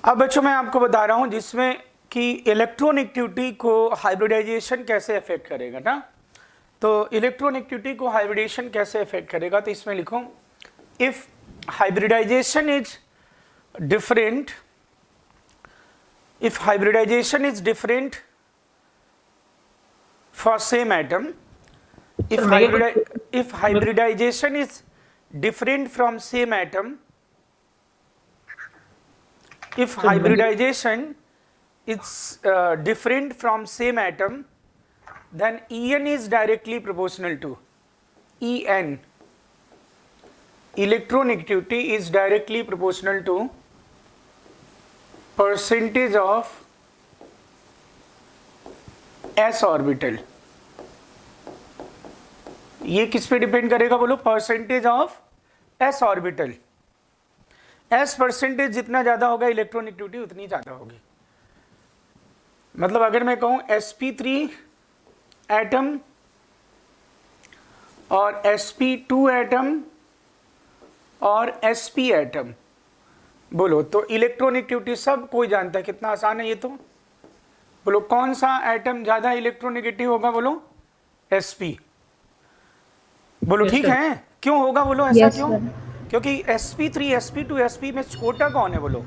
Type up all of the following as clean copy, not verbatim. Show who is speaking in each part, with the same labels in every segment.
Speaker 1: अब बच्चों मैं आपको बता रहा हूं जिसमें कि इलेक्ट्रोनेगेटिविटी को हाइब्रिडाइजेशन कैसे अफेक्ट करेगा ना। तो इलेक्ट्रोनेगेटिविटी को हाइब्रिडाइजेशन कैसे अफेक्ट करेगा, तो इसमें लिखो if hybridization is different, if hybridization is different for same atom, if hybridization is different from same atom, if hybridization is different from same atom, then En is directly proportional to En. Electronegativity is directly proportional to percentage of s orbital. ये किस पे depend करेगा बोलो? Percentage of s orbital. s percentage जितना ज्यादा होगा electronegativity उतनी ज्यादा होगी। मतलब अगर मैं कहूं sp3 एटम और sp2 एटम और sp एटम बोलो, तो इलेक्ट्रोनेगेटिविटी सब कोई जानता है, कितना आसान है ये। तो बोलो कौन सा एटम ज्यादा इलेक्ट्रोनेगेटिव होगा? बोलो sp। बोलो ठीक है, क्यों होगा बोलो ऐसा? क्यों? क्योंकि sp3 sp2 sp में छोटा कौन है बोलो?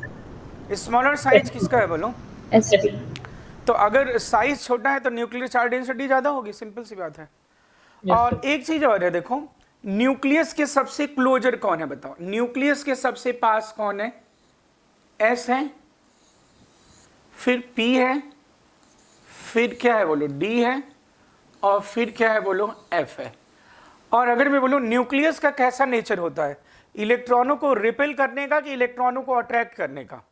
Speaker 1: स्मॉलर साइज किसका है बोलो?
Speaker 2: sp।
Speaker 1: तो अगर साइज छोटा है तो न्यूक्लियर चार्ज डेंसिटी ज्यादा होगी, सिंपल सी बात है। और एक चीज और है, देखो न्यूक्लियस के सबसे क्लोजर कौन है बताओ? न्यूक्लियस के सबसे पास कौन है? S है, फिर P है, फिर क्या है बोलो? D है, और फिर क्या है बोलो? F है। और अगर मैं बोलूं न्यूक्लियस का कैसा नेचर होता है? इलेक्ट्रॉनों को रिपेल करने का कि इलेक्ट्रॉनों को अट्रैक्ट करने का?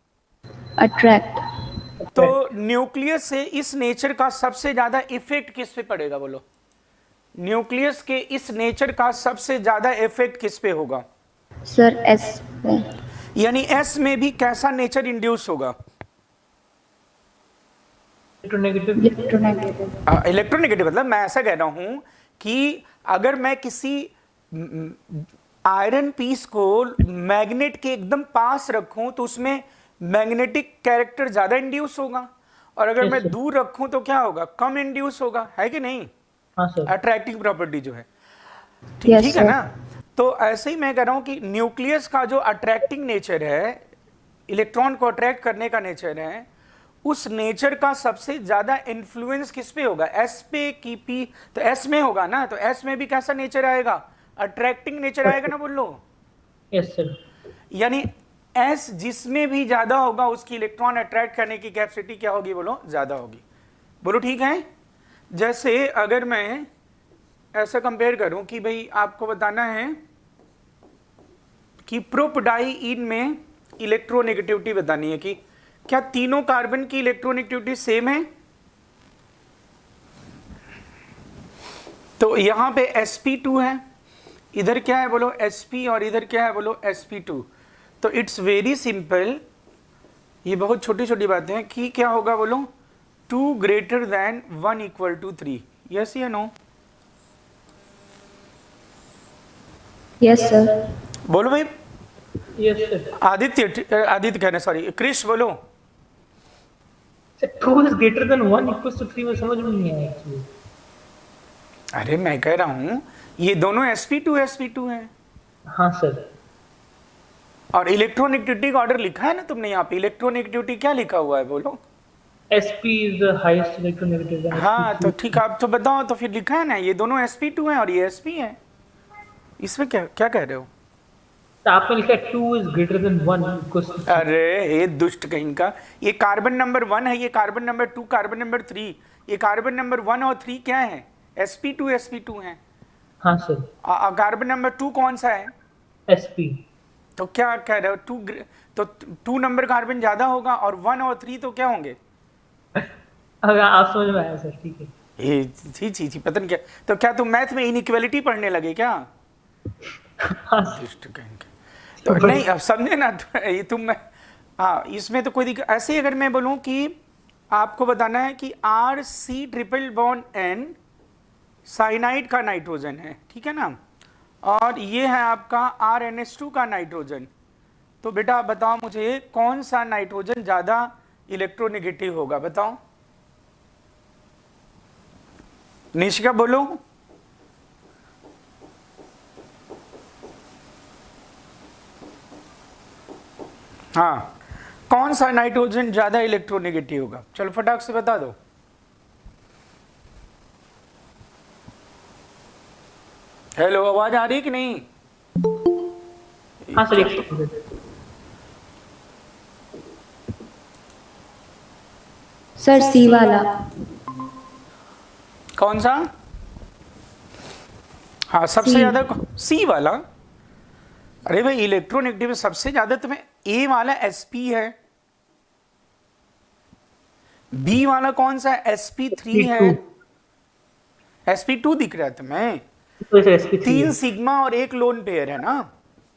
Speaker 2: अट्रैक्ट।
Speaker 1: तो न्यूक्लियस से इस नेचर का सबसे ज्यादा इफेक्ट किस पे पड़ेगा बोलो? न्यूक्लियस के इस नेचर का सबसे ज्यादा इफेक्ट किस पे होगा?
Speaker 2: सर S पे।
Speaker 1: यानी S में भी कैसा नेचर इंड्यूस होगा? इलेक्ट्रोनेगेटिव। मतलब मैं ऐसा कह रहा हूं कि अगर मैं किसी आयरन पीस को मैग्नेट के एकदम पास रखूं तो उसमें मैग्नेटिक कैरेक्टर ज्यादा इंड्यूस होगा, और अगर मैं दूर रखूं तो क्या होगा? कम इंड्यूस होगा, है कि नहीं?
Speaker 3: हाँ सर।
Speaker 1: अट्रैक्टिव प्रॉपर्टी जो है, ठीक है ना? तो ऐसे ही मैं कह रहा हूं कि न्यूक्लियस का जो अट्रैक्टिंग नेचर है, इलेक्ट्रॉन को अट्रैक्ट करने का नेचर है, उस नेचर का सबसे ज्यादा इन्फ्लुएंस किस पे होगा? S पे की P? तो S में होगा ना, तो S में भी कैसा नेचर आएगा? अट्रैक्टिंग नेचर आएगा ना, बोल लो।
Speaker 3: Yes sir.
Speaker 1: यानी S जिसमें भी ज्यादा होगा उसकी इलेक्ट्रॉन अट्रैक्ट करने की कैपेसिटी क्या होगी बोलो? ज्यादा होगी। बोलो ठीक है। जैसे अगर मैं ऐसा कंपेयर करूं कि भाई आपको बताना है कि प्रोपडाइइन में इलेक्ट्रोनेगेटिविटी बतानी है कि क्या तीनों कार्बन की इलेक्ट्रोनेगेटिविटी सेम है? तो यहां पे sp2 है, इधर क्या है बोलो? sp, और इधर क्या है बोलो? sp2। तो इट्स वेरी सिंपल, ये बहुत छोटी छोटी बातें हैं कि क्या होगा बोलो? 2 greater than 1 equal to 3। Yes या नो?
Speaker 2: Yes sir.
Speaker 1: बोलो भाई।
Speaker 3: Yes sir.
Speaker 1: आदित्य कहना, सॉरी क्रिश बोलो।
Speaker 3: 2 is greater than 1 equals to 3 में समझ में नहीं आया एक्चुअली।
Speaker 1: अरे मैं कह रहा हूं ये दोनों sp2 हैं।
Speaker 3: हाँ सर।
Speaker 1: और इलेक्ट्रोनेगेटिविटी का ऑर्डर लिखा है ना तुमने यहाँ पे? इलेक्ट्रोनेगेटिविटी क्या लिखा हुआ है बोलो?
Speaker 3: sp is the highest electronegative than
Speaker 1: हाँ
Speaker 3: sp2।
Speaker 1: तो ठीक, आप तो बताओ, तो फिर लिखा है ना ये दोनों sp2 हैं और ये sp है। इसमें क्या क्या कह रहे हो?
Speaker 3: तो आपने लिखा 2 is greater than 1 equals to 3।
Speaker 1: अरे ये दुष्ट कहीं का, ये कार्बन नंबर 1 है, ये कार्बन नंबर 2, कार्बन नंबर 3। ये कार्बन नंबर 1 और 3 क्या है? sp2 हैं।
Speaker 3: हाँ सर।
Speaker 1: कार्बन नंबर 2 कौन सा है?
Speaker 3: sp।
Speaker 1: तो क्या कह रहे हो? 2, तो 2 नंबर कार्बन ज्यादा होगा, और 1 और 3 तो क्या होंगे?
Speaker 3: अगर आप समझ में आया सर, ठीक है।
Speaker 1: ये जी पता नहीं क्या। तो क्या तुम मैथ में इनइक्वालिटी पढ़ने लगे क्या?
Speaker 3: हाँ
Speaker 1: दुष्ट कहीं के। तो नहीं, अब समझे ना ये तुम। हाँ, इसमें तो कोई दिक्कत। ऐसे ही अगर मैं बोलूं कि आपको बताना है कि RC∼N साइनाइड का नाइट्रोजन है, ठीक है ना, और ये है आपका RNH2 का नाइट्रोजन, तो बेटा बताओ मुझे कौन सा नाइट्रोजन ज्यादा इलेक्ट्रोनेगेटिव होगा, बताओ। निशिका बोलो। हाँ, कौन सा नाइट्रोजन ज्यादा इलेक्ट्रोनेगेटिव होगा, चलो फटाक से बता दो। हेलो, आवाज आ रही कि नहीं?
Speaker 3: हाँ सर, एक सेकंड।
Speaker 2: सर सी वाला।
Speaker 1: कौन सा? हाँ, सबसे
Speaker 2: C।
Speaker 1: ज्यादा सी वाला। अरे भाई, इलेक्ट्रोनेगेटिव सबसे ज्यादा तुम्हें ए वाला sp है, बी वाला कौन सा sp3 है, sp2 दिख रहा है तुम्हें,
Speaker 3: तो सर sp3
Speaker 1: तीन
Speaker 3: है।
Speaker 1: सिग्मा और एक लोन पेयर है ना।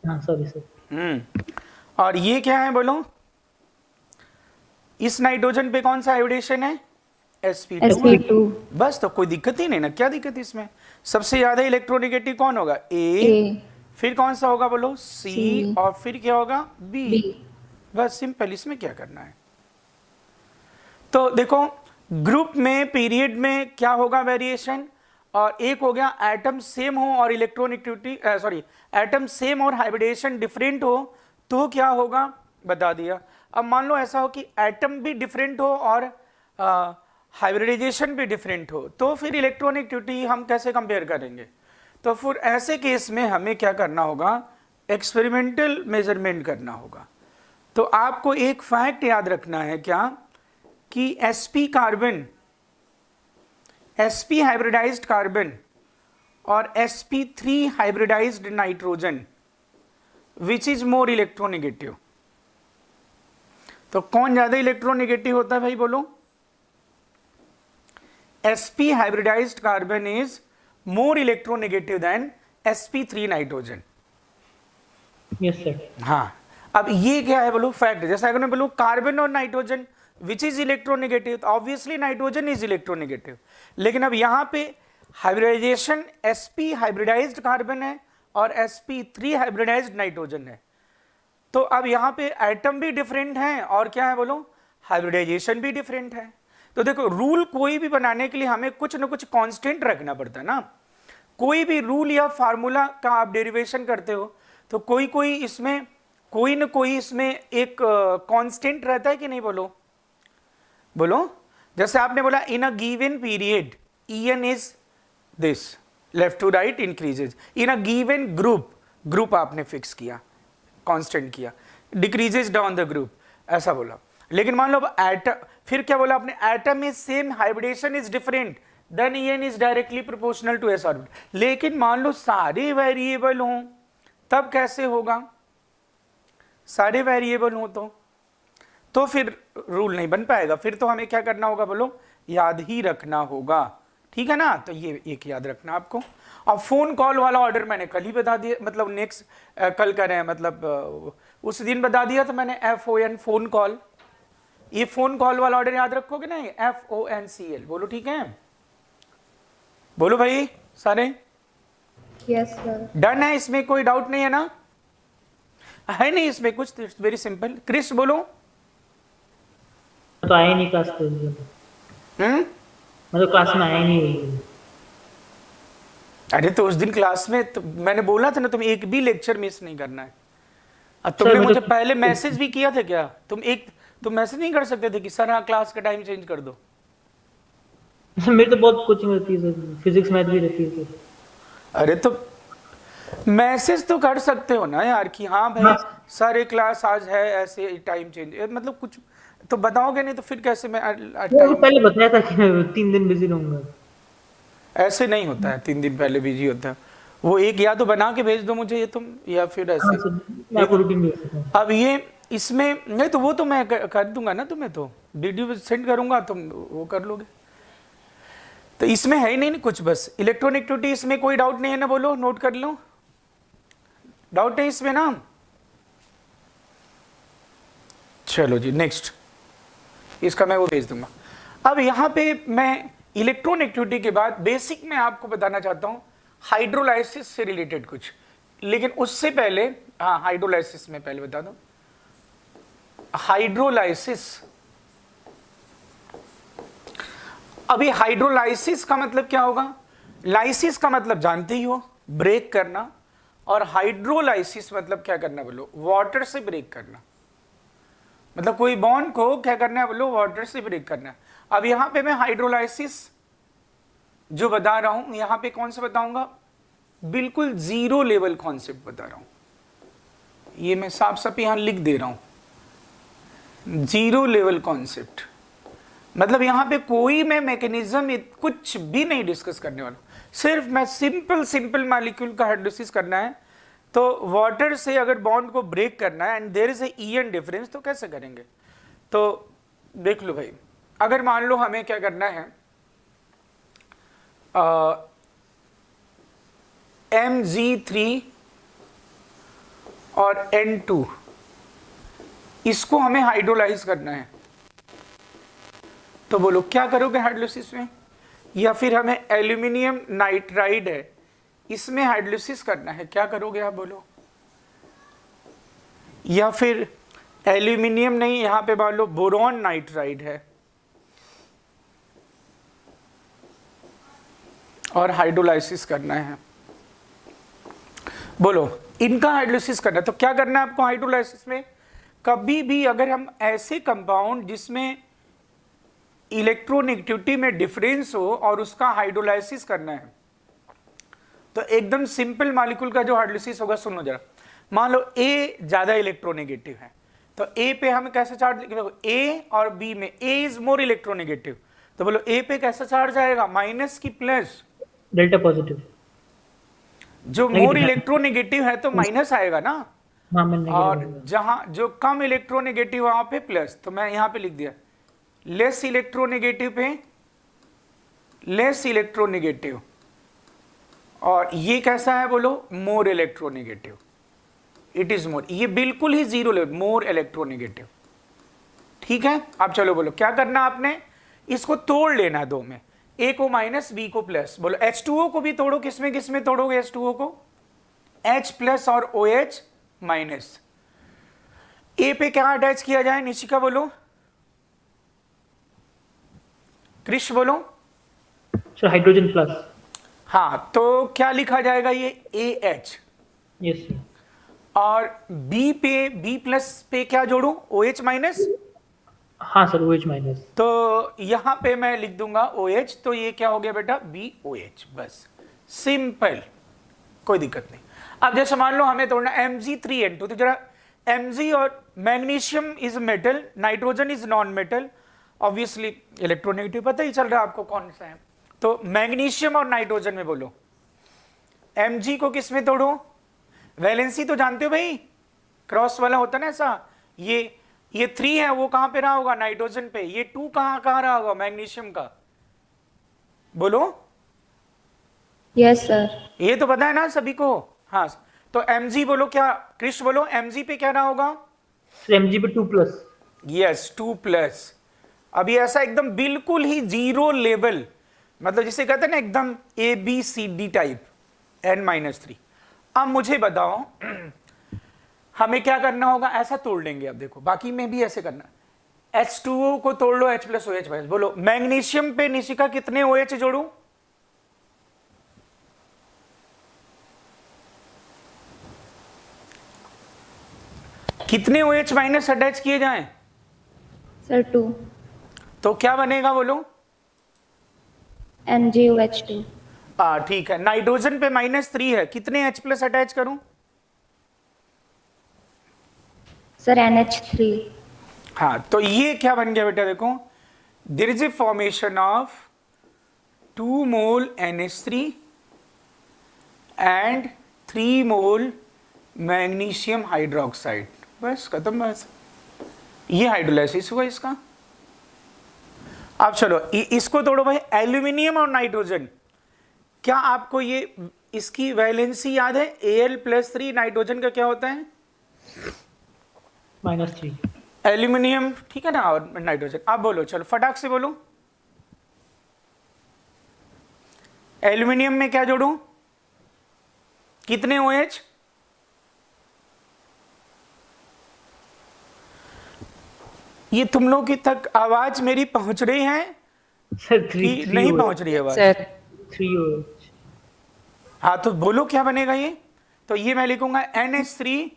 Speaker 3: हाँ सॉरी सर।
Speaker 1: और ये क्या है बोलो, इस नाइट्रोजन पे कौन सा हाइब्रिडेशन है, sp2
Speaker 2: sp2।
Speaker 1: बस, तो कोई दिक्कत ही नहीं ना, क्या दिक्कत है इसमें। सबसे ज्यादा इलेक्ट्रोनेगेटिव कौन होगा, ए,
Speaker 2: A।
Speaker 1: फिर कौन सा होगा बोलो, सी,
Speaker 2: C।
Speaker 1: और फिर क्या होगा, बी।
Speaker 2: B।
Speaker 1: बस सिंपल, इसमें क्या करना है। तो देखो, ग्रुप में पीरियड में क्या होगा वेरिएशन, और एक हो गया एटम सेम हो और इलेक्ट्रोनेगेटिविटी सॉरी एटम सेम और हाइब्रिडेशन डिफरेंट हो तो क्या होगा, बता दिया। अब मान लो ऐसा हो कि एटम भी डिफरेंट हो और हाइब्रिडाइजेशन भी डिफरेंट हो, तो फिर इलेक्ट्रोनेगेटिविटी हम कैसे कंपेयर करेंगे। तो फिर ऐसे केस में हमें क्या करना होगा, एक्सपेरिमेंटल मेजरमेंट करना होगा। तो आपको एक फैक्ट याद रखना है क्या, कि sp carbon, sp hybridized carbon और sp3 hybridized nitrogen which is more electronegative. तो कौन ज्यादा इलेक्ट्रोनेगेटिव होता है भाई बोलो, sp hybridized carbon is more electronegative than sp3 nitrogen.
Speaker 3: Yes sir.
Speaker 1: हाँ, अब ये क्या है बोलो, फैक्ट। जैसे अगर मैं बोलूं कार्बन और नाइट्रोजन विच इज इलेक्ट्रोनेगेटिव, तो ऑब्वियसली नाइट्रोजन इज इलेक्ट्रोनेगेटिव। लेकिन अब यहां पे हाइब्रिडाइजेशन sp हाइब्रिडाइज्ड कार्बन है और sp3 हाइब्रिडाइज्ड नाइट्रोजन है। तो अब यहां पे एटम भी डिफरेंट है और क्या है बोलो, हाइब्रिडाइजेशन भी डिफरेंट है। तो देखो, रूल कोई भी बनाने के लिए हमें कुछ ना कुछ कांस्टेंट रखना पड़ता है ना। कोई भी रूल या फार्मूला का आप डेरिवेशन करते हो तो कोई इसमें कोई ना कोई इसमें एक कांस्टेंट रहता है कि नहीं, बोलो बोलो। जैसे आपने बोला in a given period En is this, left to right increases, in a given group आपने फिक्स किया, कांस्टेंट किया, डिक्रीजेज डाउन द ग्रुप, ऐसा बोला। लेकिन मान लो एटम, फिर क्या बोला आपने, atom is same hybridization is different then En is directly proportional to s orbit. लेकिन मान लो सारे वेरिएबल हों, तब कैसे होगा, सारे वेरिएबल हो तो फिर रूल नहीं बन पाएगा। फिर तो हमें क्या करना होगा बोलो, याद ही रखना होगा, ठीक है ना। तो ये एक याद रखना आपको। अब फोन कॉल वाला ऑर्डर मैंने कल ही बता दिया, मतलब नेक्स्ट कल करें, मतलब उस दिन बता दिया था मैंने, FON फोन कॉल। ये फोन कॉल वाला ऑर्डर याद रखोगे ना, FONCL, बोलो ठीक है, बोलो भाई सारे।
Speaker 2: Yes sir.
Speaker 1: डन है, इसमें कोई डाउट नहीं है ना, है नहीं इसमें कुछ, वेरी सिंपल। क्रिश बोलो।
Speaker 3: तो आया नहीं क्लास पे, मैं तो क्लास में आया नहीं।
Speaker 1: अरे तो उस दिन क्लास में तो मैंने बोला था ना, तुम एक भी लेक्चर मिस नहीं करना है। अब
Speaker 3: सर,
Speaker 1: तुमने
Speaker 3: मैं
Speaker 1: मुझे
Speaker 3: तो-
Speaker 1: पहले मैसेज भी किया था क्या, तुम मैसेज नहीं कर सकते थे कि सर हाँ क्लास का टाइम चेंज कर दो।
Speaker 3: मेरी तो बहुत कोचिंग रहती है सर, फिजिक्स मैथ भी रहती है सर।
Speaker 1: अरे तो मैसेज तो कर सकते हो ना यार, कि हाँ भाई सर ये क्लास आज है, ऐसे टाइम चेंज, मतलब कुछ तो बताओगे, नहीं तो फिर कैसे मैं
Speaker 3: वो
Speaker 1: टाइम।
Speaker 3: पहले बताया था कि मैं 3 दिन बिजी रहूंगा।
Speaker 1: ऐसे नहीं होता है, 3 दिन पहले बिजी होता है वो। एक या तो बना के भेज दो मुझे ये तुम, या फिर
Speaker 3: हाँ
Speaker 1: ऐसे।
Speaker 3: सर, मैं आपको रूटीन भेज सकता हूँ।
Speaker 1: अब ये इसमें नहीं, तो वो तो मैं कर दूंगा ना, तुम्हें तो वीडियो सेंड करूंगा, तुम वो कर लोगे। तो इसमें है ही नहीं कुछ, बस इलेक्ट्रोनेगेटिविटी, इसमें कोई डाउट नहीं है ना, बोलो नोट कर लो, डाउट नहीं इसमें ना। चलो जी नेक्स्ट, इसका मैं वो भेज दूंगा। अब यहां पे मैं इलेक्ट्रोनेगेटिविटी के बाद बेसिक में आपको बताना चाहता हूं हाइड्रोलाइसिस से रिलेटेड कुछ, लेकिन उससे पहले, हाँ हाइड्रोलाइसिस में पहले बता दो। हाइड्रोलाइसिस। अभी हाइड्रोलाइसिस का मतलब क्या होगा? लाइसिस का मतलब जानते ही हो, ब्रेक करना, और हाइड्रोलाइसिस मतलब क्या करना बोलो? वाटर से ब्रेक करना। मतलब कोई बॉन्ड को क्या करना है बोलो? वाटर से ब्रेक करना है। अब यहां पे मैं हाइड्रोलाइसिस जो बता रहा हूं, यहां पे कौन सा बताऊंगा? बिल्कुल जीरो लेवल कॉन्सेप्ट बता रहा हूं। ये मैं साफ साफ यहां लिख दे रहा हूं, जीरो लेवल कॉन्सेप्ट। मतलब यहां पे कोई मैं मैकेनिज्म कुछ भी नहीं डिस्कस करने वाला, सिर्फ मैं सिंपल मॉलिक्यूल का हाइड्रोलिसिस करना है। तो वाटर से अगर बॉन्ड को ब्रेक करना है and there is a E N difference, तो कैसे करेंगे? तो देख लो भाई, अगर मान लो हमें क्या करना है, Mg3 और N2, इसको हमें हाइड्रोलाइज करना है, तो बोलो क्या करोगे हाइड्रोलिसिस में? या फिर हमें एल्यूमिनियम नाइट्राइड है, इसमें हाइड्रोलिसिस करना है, क्या करोगे आप बोलो? या फिर एल्यूमिनियम नहीं, यहां पे मान लो बोरॉन नाइट्राइड है और हाइड्रोलाइसिस करना है, बोलो इनका हाइड्रोलिसिस करना है। तो क्या करना है आपको हाइड्रोलाइसिस में? कभी भी अगर हम ऐसे कंपाउंड जिसमें इलेक्ट्रोनेगेटिविटी में डिफरेंस हो और उसका हाइड्रोलाइसिस करना है, तो एकदम सिंपल मॉलिक्यूल का जो हाइड्रोलिसिस होगा, सुनो जरा। मान लो ए ज्यादा इलेक्ट्रोनेगेटिव है, तो ए पे हम कैसे चार्ज लिखेंगे? ए और बी में ए इज मोर इलेक्ट्रोनेगेटिव, तो बोलो ए पे कैसा चार्ज आएगा? माइनस की प्लस?
Speaker 3: Delta positive.
Speaker 1: जो मोर इलेक्ट्रोनेगेटिव है तो माइनस आएगा ना,
Speaker 3: हाँ मैं
Speaker 1: और जहां जो कम इलेक्ट्रोनेगेटिव वहां पे प्लस। तो मैं यहां पे लिख दिया लेस इलेक्ट्रोनेगेटिव पे लेस इलेक्ट्रोनेगेटिव, और ये कैसा है बोलो? More electronegative. It is more, ये बिल्कुल ही जीरो लेवल, मोर इलेक्ट्रोनेगेटिव। ठीक है, अब चलो बोलो क्या करना आपने? इसको तोड़ लेना दो में, ए को माइनस बी को प्लस। बोलो H2O को भी तोड़ो, किसमें किसमें तोड़ोगे H2O को? H प्लस और OH माइनस। ए पे क्या अटैच किया जाए? निशिका बोलो, कृष बोलो।
Speaker 3: Sir hydrogen plus.
Speaker 1: हाँ, तो क्या लिखा जाएगा? ये AH।
Speaker 3: Yes sir.
Speaker 1: और बी पे, बी प्लस पे क्या जोड़ू? OH minus.
Speaker 3: हाँ सर, OH माइनस।
Speaker 1: तो यहां पे मैं लिख दूंगा OH, तो ये क्या हो गया बेटा? BOH। बस सिंपल, कोई दिक्कत नहीं। अब जैसे मान लो हमें तोड़ना Mg3N2, तो जरा Mg और magnesium is metal, nitrogen is non metal, obviously electronegative पता ही चल रहा है आपको कौन सा है। तो मैग्नीशियम और नाइट्रोजन में बोलो Mg को किस में तोड़ो? वैलेंसी तो जानते हो भाई, क्रॉस वाला होता है ना ऐसा। ये 3 है, वो कहां पे रहा होगा? नाइट्रोजन पे। ये 2 कहां रहा होगा? मैग्नीशियम का। बोलो
Speaker 2: यस सर।
Speaker 1: ये तो पता है ना सभी को। हाँ, तो Mg बोलो क्या? कृष्ण बोलो Mg पे क्या रहा होगा?
Speaker 3: Mg पे 2 प्लस।
Speaker 1: Yes, 2 plus. अभी ऐसा एकदम बिल्कुल ही जीरो लेवल, मतलब जिसे कहते हैं ना एकदम ABCD टाइप, N-3। अब मुझे बताओ हमें क्या करना होगा? ऐसा तोड़ लेंगे। अब देखो बाकी में भी ऐसे करना। H2O को तोड़ लो, H प्लस OH माइनस। बोलो मैग्नीशियम पे निशिका कितने OH जोड़ू? कितने OH माइनस अटैच किए जाएं?
Speaker 2: सर 2।
Speaker 1: तो क्या बनेगा बोलो?
Speaker 2: MgOH2।
Speaker 1: ठीक है। नाइट्रोजन पे -3 है, कितने H प्लस अटैच करूं?
Speaker 2: Sir NH3।
Speaker 1: हाँ, तो ये क्या बन गया बेटा? देखो there is a formation of 2 mole NH3 and 3 mole magnesium hydroxide. बस खत्म बस, ये हाइड्रोलाइसिस हुआ इसका। अब चलो इसको तोड़ो भाई, एल्यूमिनियम और नाइट्रोजन। क्या आपको ये इसकी वैलेंसी याद है? Al+3 नाइट्रोजन का क्या होता है?
Speaker 3: -3।
Speaker 1: एल्यूमिनियम, ठीक है ना, और नाइट्रोजन। आप बोलो, चलो फटाक से बोलो। एल्यूमिनियम में क्या जोड़ू? कितने OH? ये तुम लोग की तक आवाज मेरी पहुंच रही है
Speaker 3: सर थ्री
Speaker 1: कि नहीं पहुंच रही है आवाज?
Speaker 2: Sir
Speaker 3: 3OH।
Speaker 1: हाँ तो बोलो क्या बनेगा ये? तो ये मैं लिखूंगा NH3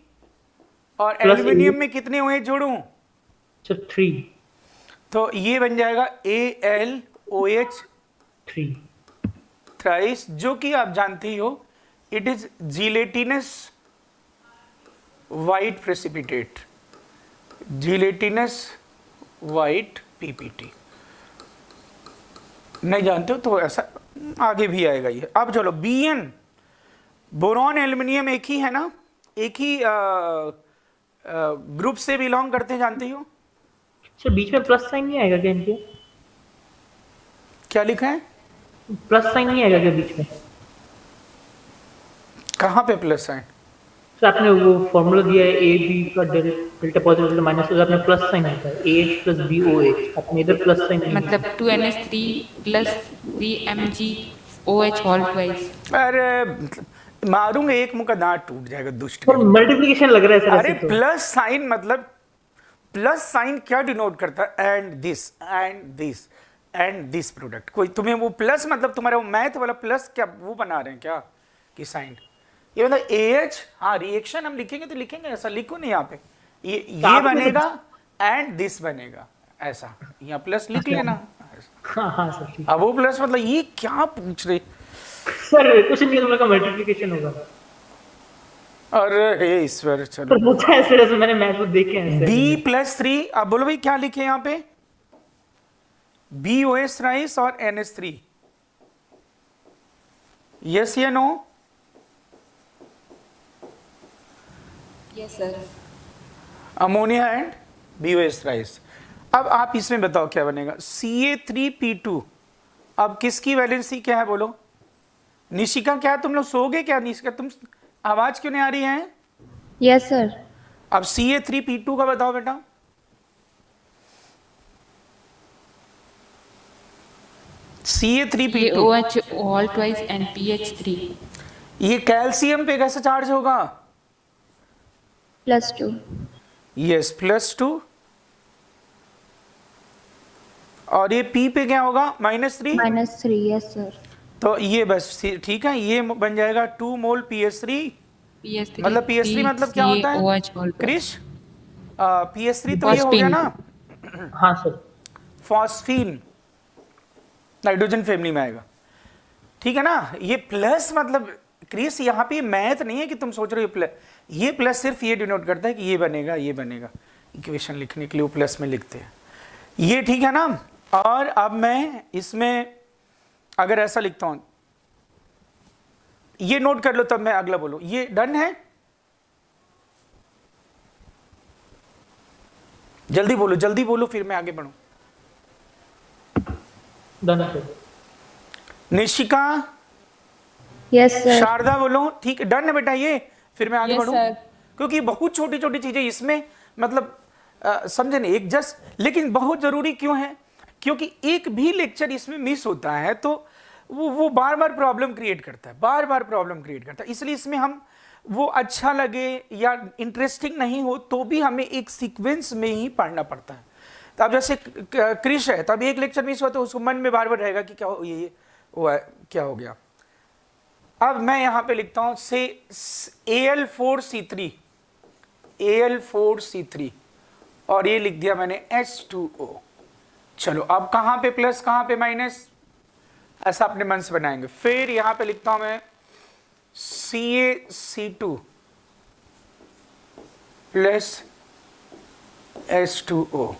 Speaker 1: और
Speaker 3: Plus
Speaker 1: एल्यूमिनियम
Speaker 3: A।
Speaker 1: में कितने हुए जोड़ूं?
Speaker 3: सर 3।
Speaker 1: तो ये बन जाएगा AlOH
Speaker 3: 3।
Speaker 1: थ्राइस, जो कि आप जानते ही हो it is gelatinous white precipitate, gelatinous white PPT। नहीं जानते हो तो ऐसा आगे भी आएगा ये। अब चलो Bn, बोरॉन एल्यूमिनियम एक ही है ना, एक ही ग्रुप से बिलोंग करते हैं, जानते ही हो।
Speaker 3: सर बीच में प्लस साइन नहीं आएगा क्या इनके?
Speaker 1: क्या लिखा है?
Speaker 3: प्लस साइन नहीं आएगा क्या बीच में?
Speaker 1: कहाँ पे प्लस साइन?
Speaker 3: सर आपने वो फॉर्मूला दिया है ए बी का डेल्टा पॉजिटिव डेल्टा माइनस, तो आपने प्लस साइन आता है AH प्लस BOH, आपने इधर प्लस साइन नहीं दिया।
Speaker 4: मतलब 2NH3 plus 3MgOH whole twice.
Speaker 1: अरे मारूंगा एक मुंह का दांत टूट जाएगा दुष्ट।
Speaker 3: सर मल्टीप्लिकेशन लग रहा है सर
Speaker 1: अरे
Speaker 3: ऐसे तो।
Speaker 1: प्लस साइन मतलब, प्लस साइन क्या डिनोट करता है? And this and this and this product. कोई तुम्हें वो प्लस मतलब तुम्हारा वो मैथ वाला प्लस क्या वो बना रहे हैं क्या कि साइन? ये मतलब AH, हाँ रिएक्शन हम लिखेंगे तो लिखेंगे ऐसा, लिखो नहीं यहाँ पे ये बनेगा एंड दिस बनेगा ऐसा, यहाँ प्लस लिख लेना।
Speaker 3: हाँ हाँ सर ठीक।
Speaker 1: अब वो प्लस मतलब ये क्या पूछ रहे?
Speaker 3: सर कुछ नहीं, तुम लोग का मल्टीप्लिकेशन होगा।
Speaker 1: अरे हे ईश्वर, चलो
Speaker 3: सर पूछा है सर, ऐसे मैंने मैथ को देखे हैं सर।
Speaker 1: B+3। अब बोलो भाई क्या लिखे यहाँ पे? BOH राइस और NH3, यस या no?
Speaker 4: Yes sir.
Speaker 1: Ammonia and BOH thrice. अब आप इसमें बताओ क्या बनेगा? Ca3P2। अब किसकी वैलेंसी क्या है बोलो? निशिका क्या तुम लोग सोगे क्या? निशिका तुम आवाज क्यों नहीं आ रही है?
Speaker 2: Yes sir.
Speaker 1: अब Ca3P2 का बताओ बेटा। Ca3P2
Speaker 4: OH whole twice and PH3।
Speaker 1: ये कैल्शियम पे कैसा चार्ज होगा?
Speaker 2: +2।
Speaker 1: यस +2। और ये P पे क्या होगा? -3।
Speaker 2: -3 यस सर।
Speaker 1: तो ये बस ठीक है, ये बन जाएगा 2 मोल PS3।
Speaker 4: PH3
Speaker 1: मतलब PS3 मतलब क्या होता है
Speaker 4: OH होल
Speaker 1: क्रिश? PS3 तो ये हो गया ना,
Speaker 3: हाँ सर।
Speaker 1: फॉस्फीन, नाइट्रोजन फैमिली में आएगा, ठीक है ना। ये प्लस मतलब क्रिस यहाँ पे मैथ नहीं है कि तुम सोच रहे हो प्लस, ये प्लस सिर्फ ये डिनोट करता है कि ये बनेगा ये बनेगा। इक्वेशन लिखने के लिए वो प्लस में लिखते हैं ये, ठीक है ना। और अब मैं इसमें अगर ऐसा लिखता हूं, ये नोट कर लो तब मैं अगला बोलूं। ये डन है? जल्दी बोलो फिर मैं आगे बढ़ूं।
Speaker 3: Done sir.
Speaker 1: Nishika,
Speaker 2: yes sir.
Speaker 1: Sharda बोलो। ठीक है डन है बेटा ये, फिर मैं आगे
Speaker 4: Yes,
Speaker 1: बढ़ूं।
Speaker 4: sir.
Speaker 1: क्योंकि बहुत छोटी छोटी चीजें इसमें मतलब समझे नहीं एक जस्ट, लेकिन बहुत जरूरी क्यों है? क्योंकि एक भी लेक्चर इसमें मिस होता है तो वो बार बार प्रॉब्लम क्रिएट करता है, बार बार प्रॉब्लम क्रिएट करता है। इसलिए इसमें हम वो अच्छा लगे या इंटरेस्टिंग नहीं हो तो भी हमें एक सीक्वेंस में ही पढ़ना पड़ता है। तो अब जैसे क्रिश है, तब एक लेक्चर मिस हुआ तो उसको मन में बार बार रहेगा कि क्या ये हुआ, क्या हो गया। अब मैं यहां पे लिखता हूं से Al4C3, Al4C3 और ये लिख दिया मैंने H2O। चलो अब कहां पे प्लस कहां पे माइनस, ऐसा अपने मन से बनाएंगे। फिर यहां पे लिखता हूं मैं CaC2 प्लस H2O।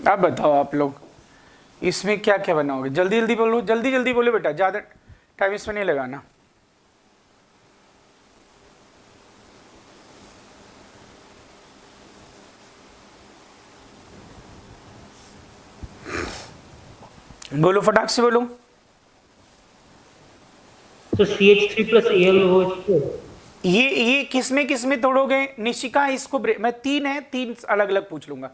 Speaker 1: अब बताओ आप लोग इसमें क्या क्या बनाओगे? जल्दी जल्दी बोलो, जल्दी जल्दी बोलो बेटा, ज़्यादा टाइम इसमें नहीं लगाना। बोलो फटाक से बोलो।
Speaker 3: तो CH3 प्लस AlOH
Speaker 1: ये किस में तोड़ोगे निशिका? इसको ब्रेक, मैं तीन है, तीन अलग अलग पूछ लूंगा।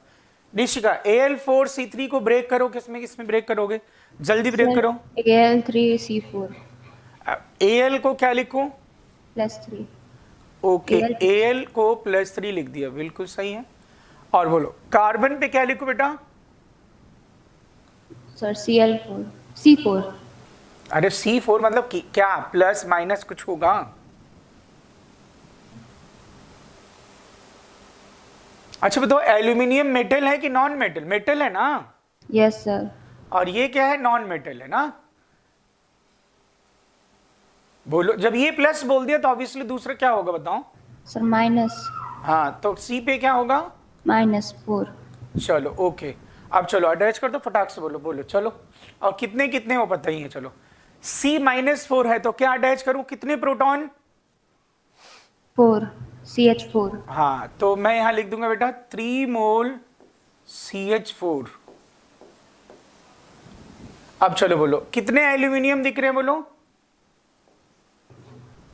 Speaker 1: निशिका Al4C3 को ब्रेक करो, किसमें ब्रेक करोगे? जल्दी ब्रेक करो।
Speaker 2: Al3C4
Speaker 1: Al को क्या लिखूं?
Speaker 2: +3
Speaker 1: ओके,
Speaker 2: Al
Speaker 1: Al को +3 लिख दिया, बिल्कुल सही है। और बोलो कार्बन पे क्या लिखो बेटा?
Speaker 2: सर Cl4 C4
Speaker 1: अरे C4 मतलब क्या प्लस माइनस कुछ होगा? अच्छा बताओ, एल्यूमिनियम मेटल है कि नॉन मेटल? मेटल है ना।
Speaker 2: Yes sir.
Speaker 1: और ये क्या है? नॉन मेटल है ना। बोलो, जब ये प्लस बोल दिया तो ऑब्वियसली दूसरा क्या होगा बताओ?
Speaker 2: Sir minus.
Speaker 1: हाँ, तो C पे क्या होगा?
Speaker 2: -4।
Speaker 1: चलो ओके, अब चलो अटैच कर दो, फटाक से बोलो बोलो चलो। और कितने कितने हो पता ही है। चलो C-4 है तो क्या अटैच करूं? कितने प्रोटॉन?
Speaker 2: 4 CH4
Speaker 1: हाँ, तो मैं यहां लिख दूंगा बेटा 3 मोल CH4। अब चलो बोलो कितने एल्यूमिनियम दिख रहे हैं? बोलो।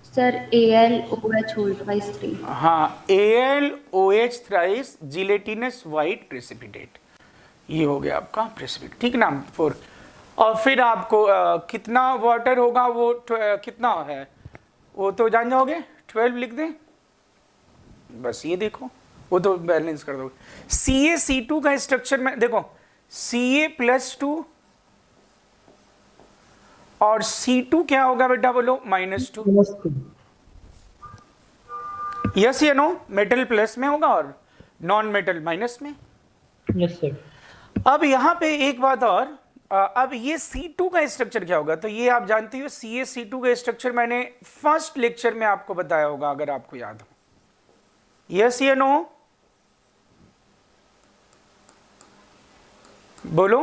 Speaker 2: Sir AlOH whole twice 3।
Speaker 1: हाँ, AlOH thrice gelatinous white precipitate, ये हो गया आपका प्रेसिपिटेट, ठीक ना 4। और फिर आपको कितना वाटर होगा वो कितना है वो तो जान जाओगे, 12 लिख दें बस। ये देखो वो तो बैलेंस कर दोगे। CaC2 का स्ट्रक्चर में देखो, Ca+2 और C2 क्या होगा बेटा? बोलो -2। यस या नो? मेटल प्लस में होगा और नॉन मेटल माइनस में।
Speaker 3: Yes sir.
Speaker 1: अब यहां पे एक बात और, अब ये C2 का स्ट्रक्चर क्या होगा? तो ये आप जानते हो CaC2 का स्ट्रक्चर मैंने फर्स्ट लेक्चर में आपको बताया होगा अगर आपको याद हो। यस या नो? बोलो,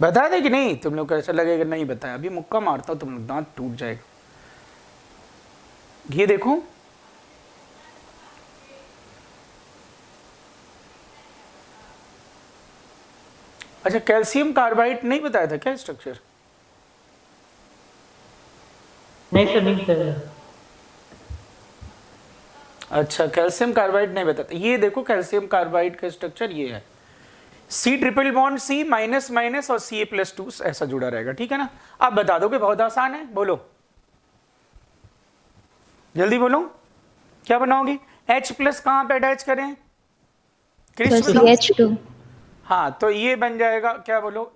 Speaker 1: बता दे कि नहीं? तुम लोग को ऐसा लगेगा नहीं बताया, अभी मुक्का मारता हूं तुम लोग दांत टूट जाएगा। ये देखो, अच्छा कैल्शियम कार्बाइड नहीं बताया था क्या स्ट्रक्चर?
Speaker 3: नहीं सर, नहीं सर।
Speaker 1: अच्छा, कैल्शियम कार्बाइड नहीं बताता। ये देखो कैल्शियम कार्बाइड का स्ट्रक्चर ये है, C ट्रिपल बॉन्ड C और Ca+2 ऐसा जुड़ा रहेगा, ठीक है ना। आप बता दोगे, बहुत आसान है, बोलो जल्दी बोलो, क्या बनाओगे? H+ कहां पे अटैच करें? क्रिस
Speaker 2: सर
Speaker 1: बताओ।
Speaker 2: CH2
Speaker 1: हाँ, तो ये बन जाएगा क्या? बोलो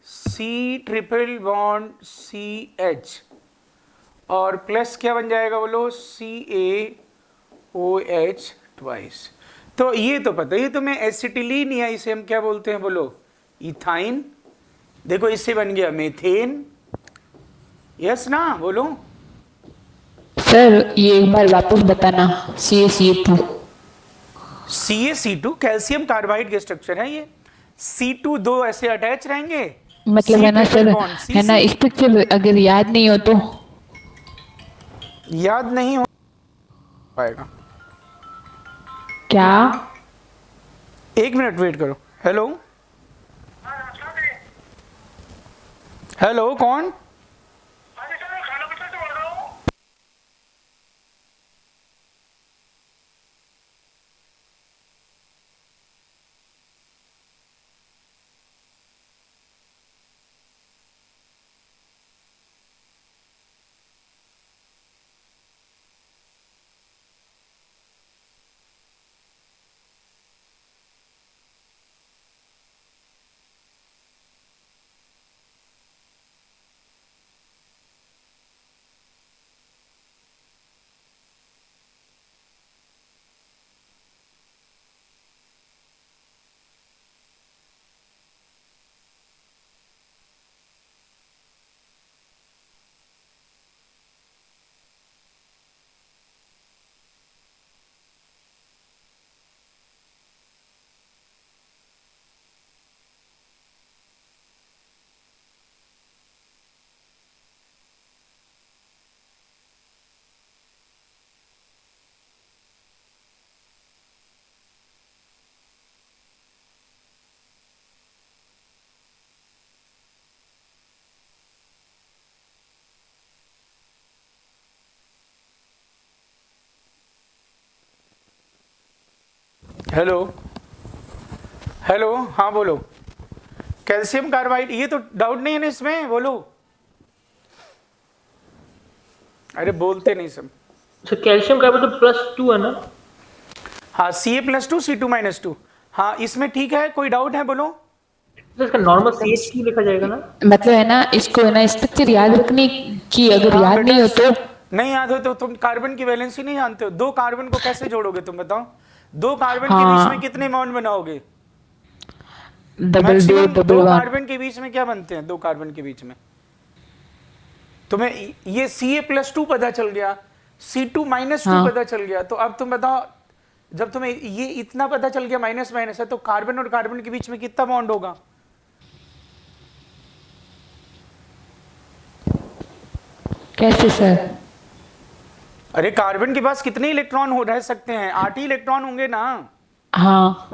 Speaker 1: C ट्रिपल बॉन्ड CH और प्लस क्या बन जाएगा? बोलो CaOH ट्वाइस। तो ये तो पता, ये तो मैं एसिटिलीन या इसे हम क्या बोलते हैं? बोलो इथाइन। देखो इससे बन गया मेथेन। यस ना? बोलो।
Speaker 4: सर ये एक बार वापस बताना। CaC2
Speaker 1: CaC2 कैल्शियम कार्बाइड के स्ट्रक्चर है ये। C2 दो ऐसे अटैच रहेंगे,
Speaker 4: मतलब है ना सर, है ना स्ट्रक्चर अगर याद नहीं हो तो?
Speaker 1: याद नहीं हो पाएगा।
Speaker 4: क्या?
Speaker 1: एक मिनट वेट करो। हेलो हेलो, कौन? हेलो हेलो, हाँ बोलो। कैल्शियम कार्बाइड, ये तो डाउट नहीं है ना इसमें, बोलो। अरे बोलते नहीं सब।
Speaker 3: सर कैल्शियम कार्बाइड तो +2 है ना?
Speaker 1: हाँ, Ca+2 C2-2। हाँ इसमें ठीक है, कोई डाउट है बोलो।
Speaker 3: तो इसका नॉर्मल CH2 लिखा जाएगा ना?
Speaker 4: मतलब है ना, इसको है ना स्ट्रक्चर याद रखने की, अगर
Speaker 1: हाँ
Speaker 4: याद
Speaker 1: बेटा,
Speaker 4: नहीं हो तो
Speaker 1: नहीं याद हो तो तुम कार्बन की वैलेंसी नहीं जानते हो। 2 कार्बन को कैसे जोड़ोगे तुम बताओ? 2 कार्बन के बीच में
Speaker 4: हाँ,
Speaker 1: कितने बॉन्ड बनाओगे?
Speaker 4: डबल डो
Speaker 1: मैक्सिमम 2
Speaker 4: डबल वन।
Speaker 1: कार्बन के बीच में क्या बनते हैं? 2 कार्बन के बीच में तुम्हें ये Ca+2 पता चल गया, C2-2
Speaker 4: हाँ,
Speaker 1: पता चल गया, तो अब तुम बताओ, जब तुम्हें ये इतना पता चल गया माइनस माइनस है, तो कार्बन और कार्बन के बीच में कितना बॉन्ड होगा?
Speaker 4: कैसे सर?
Speaker 1: अरे कार्बन के पास कितने इलेक्ट्रॉन हो रह सकते हैं? 8 ही इलेक्ट्रॉन होंगे ना।
Speaker 4: हाँ,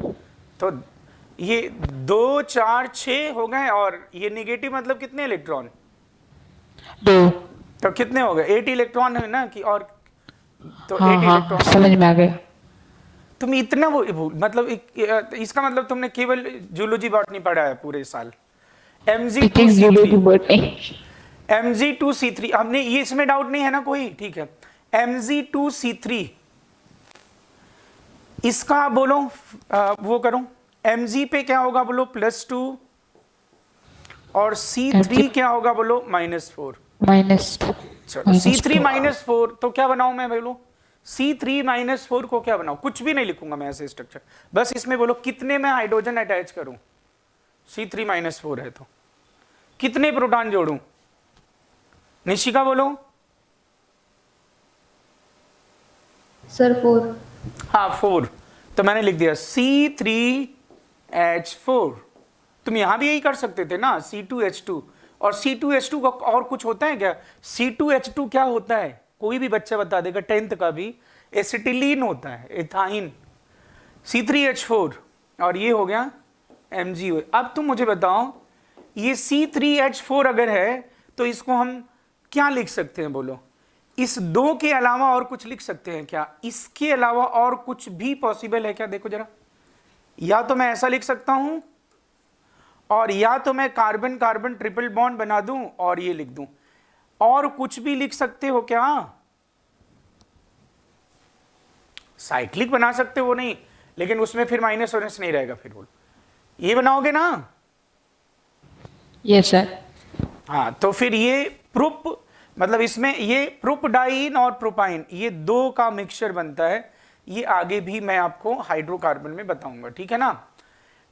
Speaker 1: तो ये 2 4 6 हो गए, और ये निगेटिव मतलब कितने इलेक्ट्रॉन?
Speaker 4: 2।
Speaker 1: तो कितने हो गए? 8 इलेक्ट्रॉन है ना कि, और तो
Speaker 4: हाँ
Speaker 1: 8
Speaker 4: हाँ,
Speaker 1: इलेक्ट्रॉन।
Speaker 4: समझ में आ गया।
Speaker 1: तुम इतना मतलब इसका मतलब तुमने केवल जूलॉजी बॉटनी पढ़ा है पूरे साल।
Speaker 4: It is zoology botany.
Speaker 1: Mg2C3 हमने, ये इसमें डाउट नहीं है ना कोई? ठीक है, Mg2C3 इसका बोलो, वो करो, Mg पे क्या होगा बोलो? +2, और C3 क्या होगा बोलो? -4।
Speaker 4: -2।
Speaker 1: चलो C3 -4, तो क्या बनाऊं मैं बोलो? C3 -4 को क्या बनाऊं? कुछ भी नहीं लिखूंगा मैं ऐसे स्ट्रक्चर, बस इसमें बोलो कितने में हाइड्रोजन अटैच करूं? C3 -4 है तो कितने प्रोटॉन जोड़ूं? निशिका बोलो।
Speaker 2: सर 4।
Speaker 1: हाँ 4, तो मैंने लिख दिया C3H4। तुम यहां भी यही कर सकते थे ना, C2H2। और C2H2 का और कुछ होता है क्या? C2H2 क्या होता है? कोई भी बच्चा बता देगा 10th का भी। एसिटिलीन होता है, एथाइन। C3H4, और ये हो गया MgO। अब तुम मुझे बताओ, ये C3H4 अगर है तो इसको हम क्या लिख सकते हैं बोलो? इस 2 के अलावा और कुछ लिख सकते हैं क्या? इसके अलावा और कुछ भी पॉसिबल है क्या? देखो जरा, या तो मैं ऐसा लिख सकता हूं, और या तो मैं कार्बन कार्बन ट्रिपल बॉन्ड बना दूं और ये लिख दूं। और कुछ भी लिख सकते हो क्या? साइक्लिक बना सकते हो नहीं, लेकिन उसमें फिर माइनस ओनस नहीं रहेगा। फिर बोल, ये बनाओगे ना?
Speaker 4: Yes sir.
Speaker 1: हाँ, तो फिर ये प्रोप, मतलब इसमें ये प्रोपडाइन और प्रोपाइन, ये 2 का मिक्सचर बनता है। ये आगे भी मैं आपको हाइड्रोकार्बन में बताऊंगा, ठीक है ना?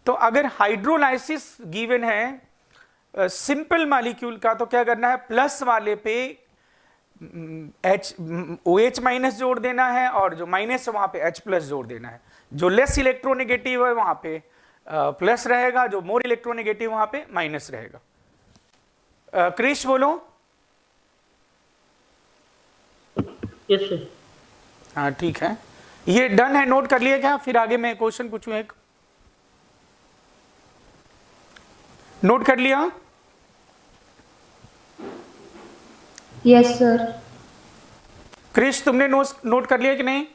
Speaker 1: तो अगर हाइड्रोलाइसिस गिवन है सिंपल मॉलिक्यूल का, तो क्या करना है? प्लस वाले पे OH माइनस जोड़ देना है, और जो माइनस है वहां पे H+ जोड़ देना है। जो लेस इलेक्ट्रोनेगेटिव है वहां पे प्लस रहेगा, जो मोर इलेक्ट्रोनेगेटिव वहां पे माइनस रहेगा। क्रिश बोलो।
Speaker 3: Yes sir.
Speaker 1: हाँ ठीक है, ये डन है, नोट कर लिया क्या? फिर आगे मैं क्वेश्चन पूछूं एक, नोट कर लिया?
Speaker 2: Yes sir.
Speaker 1: क्रिश तुमने नोट कर लिया कि नहीं?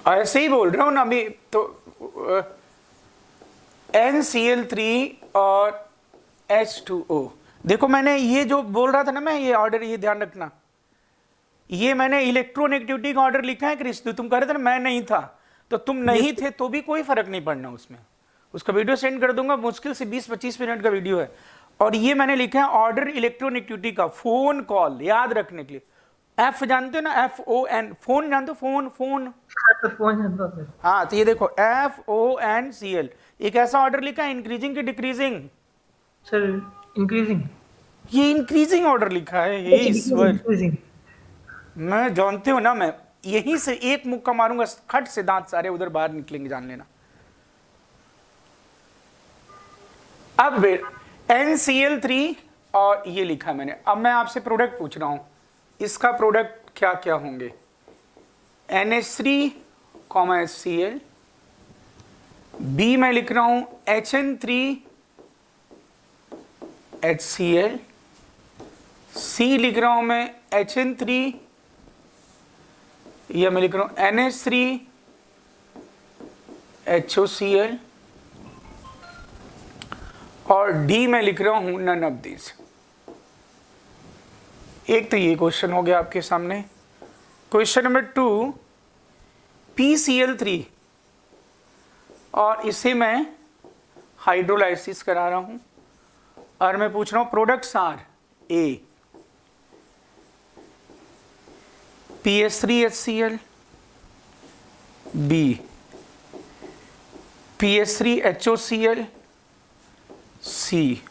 Speaker 1: ऐसे ही बोल रहा हूं ना अभी तो। NCl3 और H2O। देखो मैंने ये जो बोल रहा था ना मैं, ये ऑर्डर, ये ध्यान रखना, ये मैंने इलेक्ट्रोनेगेटिविटी का ऑर्डर लिखा है क्रिश। तुम कह रहे थे ना मैं नहीं था, तो तुम नहीं थे तो भी कोई फर्क नहीं पड़ना उसमें। उसका वीडियो सेंड कर दूंगा, मुश्किल से 20-25 मिनट का वीडियो है। और ये मैंने लिखा है ऑर्डर इलेक्ट्रोनेगेटिविटी का, फोन कॉल याद रखने के लिए। एफ जानते हो ना? FON, फोन जानते हो? फोन फोन
Speaker 3: फोन जानता सर।
Speaker 1: हाँ, तो ये देखो FONCl, एक ऐसा ऑर्डर लिखा है इंक्रीजिंग की डिक्रीजिंग?
Speaker 3: Sir increasing.
Speaker 1: ये इंक्रीजिंग ऑर्डर लिखा है। हे ईश्वर,
Speaker 3: इंक्रीजिंग।
Speaker 1: मैं जानते हो ना, मैं यहीं से एक मुक्का मारूंगा, खट से दांत सारे उधर बाहर निकलेंगे, जान लेना। अब NCl3 और ये लिखा है मैंने। अब मैं आपसे प्रोडक्ट पूछ रहा हूं, इसका प्रोडक्ट क्या क्या होंगे? NH3, HCl। B मैं लिख रहा हूं HN3, HCl। C लिख रहा हूं मैं HN3, ये मैं लिख रहा हूँ NH3HOCl, और डी मैं लिख रहा हूँ नन ऑफ दिस। एक तो ये क्वेश्चन हो गया आपके सामने। क्वेश्चन नंबर 2, PCl3, और इसे मैं हाइड्रोलाइसिस करा रहा हूं, और मैं पूछ रहा हूं products are a PH3HCl, B PH3HOCl, C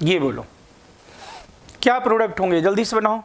Speaker 1: ये बोलो क्या प्रोडक्ट होंगे, जल्दी से बनाओ।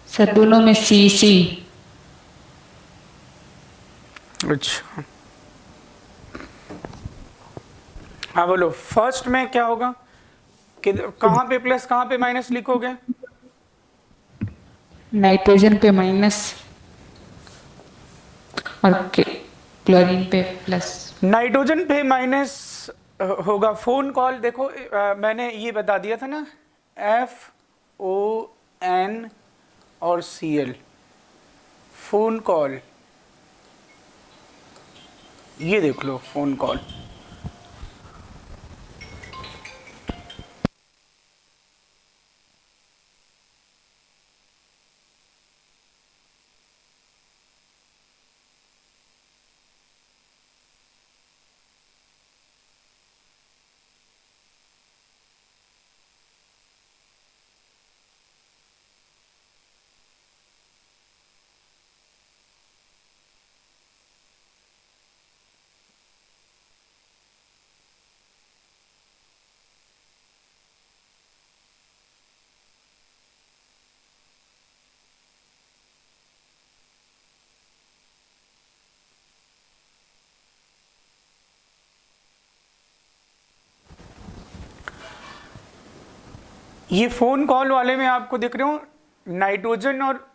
Speaker 4: सर दोनों में सी सी।
Speaker 1: अच्छा हाँ बोलो, फर्स्ट में क्या होगा कि कहाँ पे प्लस कहाँ पे माइनस लिखोगे?
Speaker 4: नाइट्रोजन पे माइनस और क्लोरीन पे प्लस।
Speaker 1: नाइट्रोजन पे माइनस होगा। फोन कॉल देखो, मैंने ये बता दिया था ना, FON और Cl, फोन कॉल, ये देख लो फोन कॉल। ये फोन कॉल वाले में आपको दिख रहे हो, नाइट्रोजन और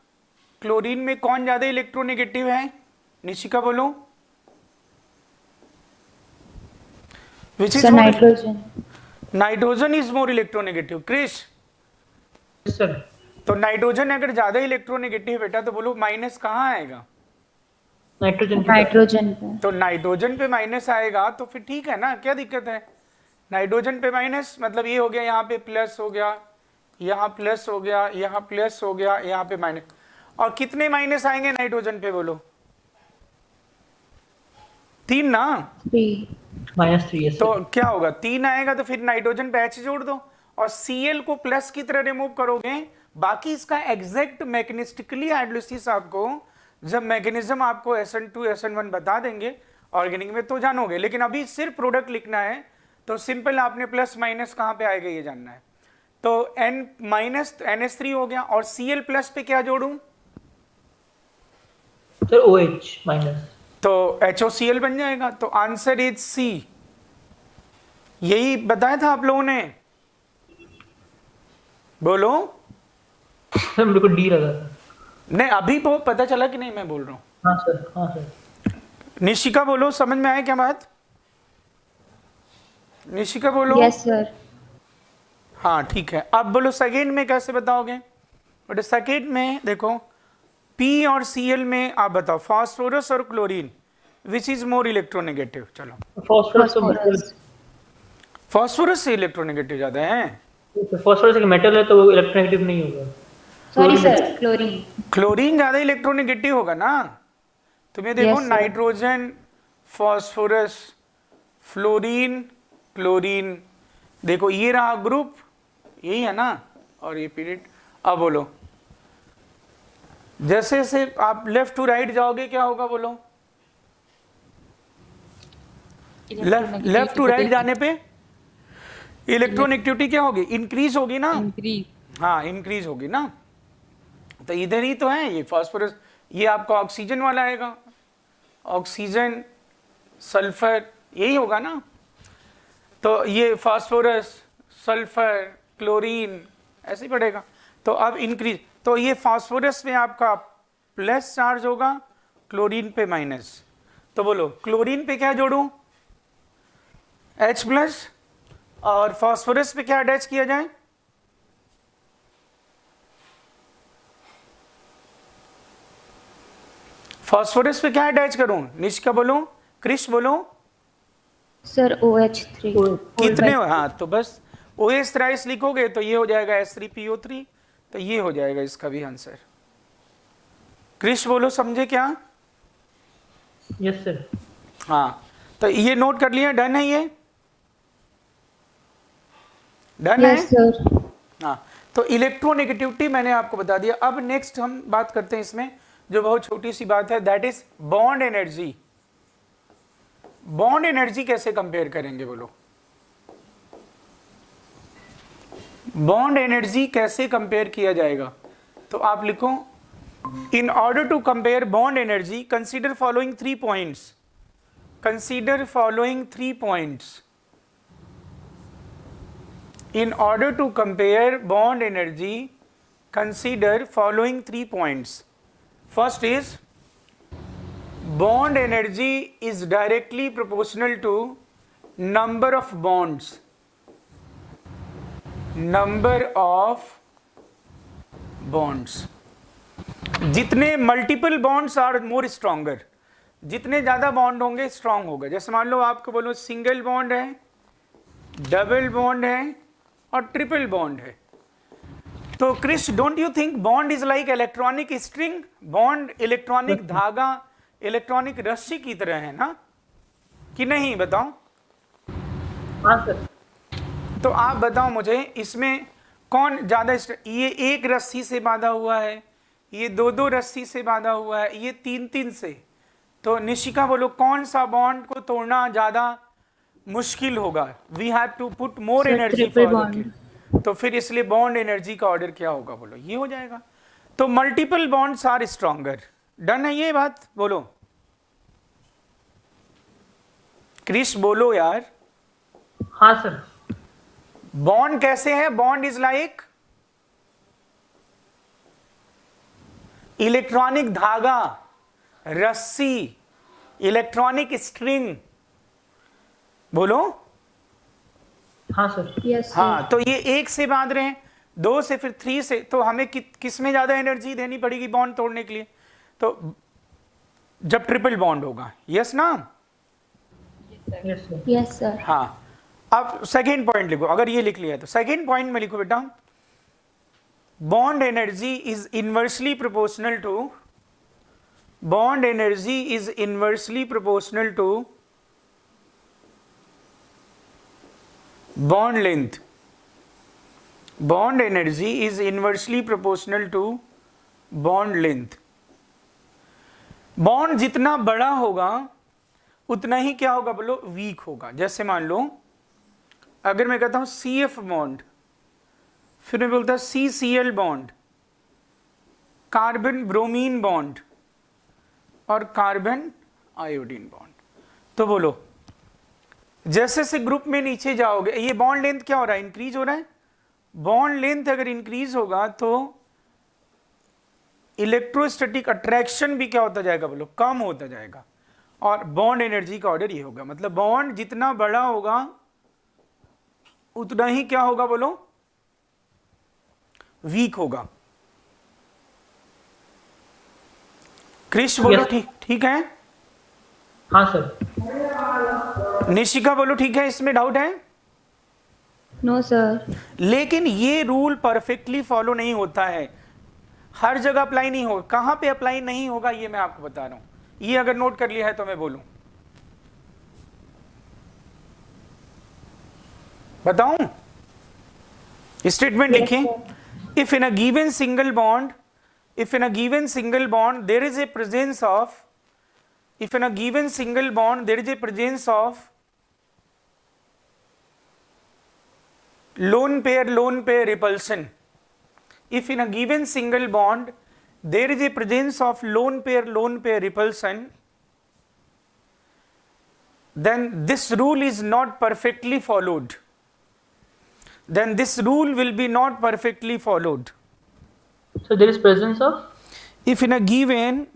Speaker 1: क्लोरीन में कौन ज्यादा इलेक्ट्रोनेगेटिव है? निशिका बोलो। Which is
Speaker 2: Sir, nitrogen.
Speaker 1: Nitrogen is more electronegative. Krish,
Speaker 3: sir
Speaker 1: तो नाइट्रोजन अगर ज्यादा इलेक्ट्रोनेगेटिव बेटा तो बोलो माइनस कहाँ आएगा?
Speaker 3: नाइट्रोजन
Speaker 2: Nitrogen पे.
Speaker 1: तो नाइट्रोजन पे माइनस आएगा तो फिर ठीक है ना, क्या दिक्कत है? नाइट्रोजन पे माइनस मतलब ये हो गया, यहाँ पे प्लस हो गया, यहाँ प्लस हो गया, यहाँ प्लस हो गया, यहाँ पे माइनस। और कितने माइनस आएंगे नाइट्रोजन पे बोलो? 3 ना?
Speaker 2: 3.
Speaker 3: -3 है
Speaker 1: तो
Speaker 3: सर।
Speaker 1: क्या होगा? 3 आएगा तो फिर नाइट्रोजन पे H जोड़ दो और Cl को प्लस की तरह रिमूव करोगे। बाकी इसका एग्जैक्ट मैकेनिस्टिकली हाइड्रोलिसिस आपको जब मैकेनिज्म आपको SN2 SN1 बता देंगे ऑर्गेनिक में तो जानोगे, लेकिन अभी सिर्फ प्रोडक्ट लिखना है तो सिंपल आपने प्लस माइनस कहाँ पे आएगा ये जानना है। तो N माइनस NH3 हो गया और Cl प्लस पे क्या जोड़ूं?
Speaker 3: Sir OH minus.
Speaker 1: तो HOCl बन जाएगा। तो आंसर इज सी। यही बताया था आप लोगों ने, बोलो।
Speaker 3: सर मेरे को डी लगा था।
Speaker 1: नहीं अभी तो पता चला कि नहीं मैं बोल रहा हूँ?
Speaker 3: हाँ सर, हाँ सर।
Speaker 1: निशिका बोलो, समझ में आया क्या बात? निशिका बोलो।
Speaker 2: Yes, sir.
Speaker 1: हाँ ठीक है। अब बोलो सेकेंड में कैसे बताओगे? बट सेकेंड में देखो P और Cl में आप बताओ, फास्फोरस और chlorine which is more electronegative? चलो
Speaker 3: फास्फोरस तो मेटल,
Speaker 2: Phosphorus.
Speaker 1: फास्फोरस से इलेक्ट्रोनेगेटिव ज्यादा है।
Speaker 3: फास्फोरस एक मेटल है तो वो इलेक्ट्रोनेगेटिव नहीं होगा।
Speaker 2: Sorry, sir. Chlorine.
Speaker 1: क्लोरीन ज्यादा इलेक्ट्रोनेगेटिव होगा ना। तुम्हें देखो
Speaker 2: Yes, sir.
Speaker 1: Nitrogen, phosphorus, fluorine, chlorine, देखो ये रहा ग्रुप, यही है ना, और ये पीरियड। अब बोलो जैसे जैसे आप लेफ्ट टू राइट जाओगे क्या होगा बोलो? लेफ्ट टू राइट जाने पे इलेक्ट्रोनेगेटिविटी क्या होगी? इंक्रीज होगी ना।
Speaker 4: इंक्रीज।
Speaker 1: हाँ इंक्रीज होगी ना। तो इधर ही तो है ये फास्फोरस, ये आपका ऑक्सीजन वाला आएगा, ऑक्सीजन सल्फर यही होगा ना। तो ये फास्फोरस सल्फर क्लोरीन ऐसे ही पड़ेगा। तो अब इंक्रीज, तो ये फास्फोरस में आपका प्लस चार्ज होगा, क्लोरीन पे माइनस। तो बोलो क्लोरीन पे क्या जोड़ूं? H प्लस, और फास्फोरस पे क्या अटैच किया जाए? फास्फोरस पे क्या अटैच करूं? निष्का बोलो, क्रिश बोलो।
Speaker 2: Sir, OH3.
Speaker 1: कितने हो? हाँ तो बस OH थ्राइस लिखोगे तो ये हो जाएगा H3PO3, तो ये हो जाएगा इसका भी आंसर। क्रिश बोलो, समझे क्या?
Speaker 3: Yes sir.
Speaker 1: हाँ तो ये नोट कर लिया, डन है ये? डन है?
Speaker 2: Yes, sir.
Speaker 1: हाँ तो इलेक्ट्रोनेगेटिविटी मैंने आपको बता दिया। अब नेक्स्ट हम बात करते हैं इसमें जो बहुत छोटी सी बात है, that is bond energy. Bond energy कैसे कंपेयर करेंगे बोलो? बॉन्ड एनर्जी कैसे कंपेयर किया जाएगा? तो आप लिखो, in order to compare bond energy consider following 3 points. Consider following 3 points. In order to compare bond energy, consider following 3 points. First is, bond energy is directly proportional to number of bonds. Number of bonds. जितने multiple bonds are more stronger. जितने ज़्यादा bond होंगे strong होगा। जैसे मान लो आपको बोलो सिंगल बॉन्ड है, डबल बॉन्ड है और ट्रिपल बॉन्ड है। तो Krish, don't you think bond is like electronic string? Bond electronic धागा, इलेक्ट्रॉनिक रस्सी की तरह है ना, कि नहीं? बताओ।
Speaker 3: हाँ सर।
Speaker 1: तो आप बताओ मुझे इसमें कौन ज्यादा, ये एक रस्सी से बांधा हुआ है, ये 2-2 रस्सी से बांधा हुआ है, ये 3-3 से। तो निशिका बोलो कौन सा बॉन्ड को तोड़ना ज्यादा मुश्किल होगा? We have to put more energy for the, तो फिर इसलिए बॉन्ड एनर्जी का ऑर्डर क्या होगा बोलो? ये हो जाएगा। तो multiple bonds are stronger. Done है ये बात? बोलो क्रिश, बोलो यार।
Speaker 3: हाँ सर।
Speaker 1: बॉन्ड कैसे है? बॉन्ड इज लाइक इलेक्ट्रॉनिक धागा, रस्सी, इलेक्ट्रॉनिक स्ट्रिंग। बोलो।
Speaker 3: हाँ सर।
Speaker 2: Yes, sir.
Speaker 1: हाँ, तो ये 1 से बांध रहे हैं, 2 से, फिर 3 से, तो हमें किस में ज्यादा एनर्जी देनी पड़ेगी बॉन्ड तोड़ने के लिए? तो जब ट्रिपल बॉन्ड होगा। यस ना?
Speaker 3: Yes sir.
Speaker 2: Yes, sir.
Speaker 1: हाँ, अब सेकेंड पॉइंट लिखो। अगर ये लिख लिया तो सेकेंड पॉइंट में लिखो बेटा, bond energy is inversely proportional to, bond energy is inversely proportional to bond length. Bond energy is inversely proportional to bond length. Bond जितना बड़ा होगा उतना ही क्या होगा बोलो? वीक होगा। जैसे मान लो अगर मैं कहता हूं CF बॉन्ड, फिर मैं बोलता CCl bond, carbon bromine bond और कार्बन आयोडीन बॉन्ड, तो बोलो जैसे से ग्रुप में नीचे जाओगे ये बॉन्ड लेंथ क्या हो रहा है? इंक्रीज हो रहा है। बॉन्ड लेंथ अगर इंक्रीज होगा तो इलेक्ट्रोस्टैटिक अट्रैक्शन भी क्या होता जाएगा बोलो? कम होता जाएगा। और बॉन्ड एनर्जी का ऑर्डर ये होगा, मतलब बॉन्ड जितना बड़ा होगा उतना ही क्या होगा बोलो? वीक होगा। क्रिश बोलो। ठीक ठीक है।
Speaker 3: हाँ सर।
Speaker 1: निशिका बोलो ठीक है। इसमें डाउट है?
Speaker 2: No, sir.
Speaker 1: लेकिन ये रूल परफेक्टली फॉलो नहीं होता है, हर जगह अप्लाई नहीं होगा। कहां पे अप्लाई नहीं होगा ये मैं आपको बता रहा हूं। ये अगर नोट कर लिया है तो मैं बोलूं, बताऊं? स्टेटमेंट लिखिए। If in a given single bond, if in a given single bond there is a presence of, if in a given single bond there is a presence of lone pair repulsion, if in a given single bond there is a presence of lone pair repulsion, then this rule is not perfectly followed, then this rule will be not perfectly followed.
Speaker 3: So there is presence of,
Speaker 1: If in a given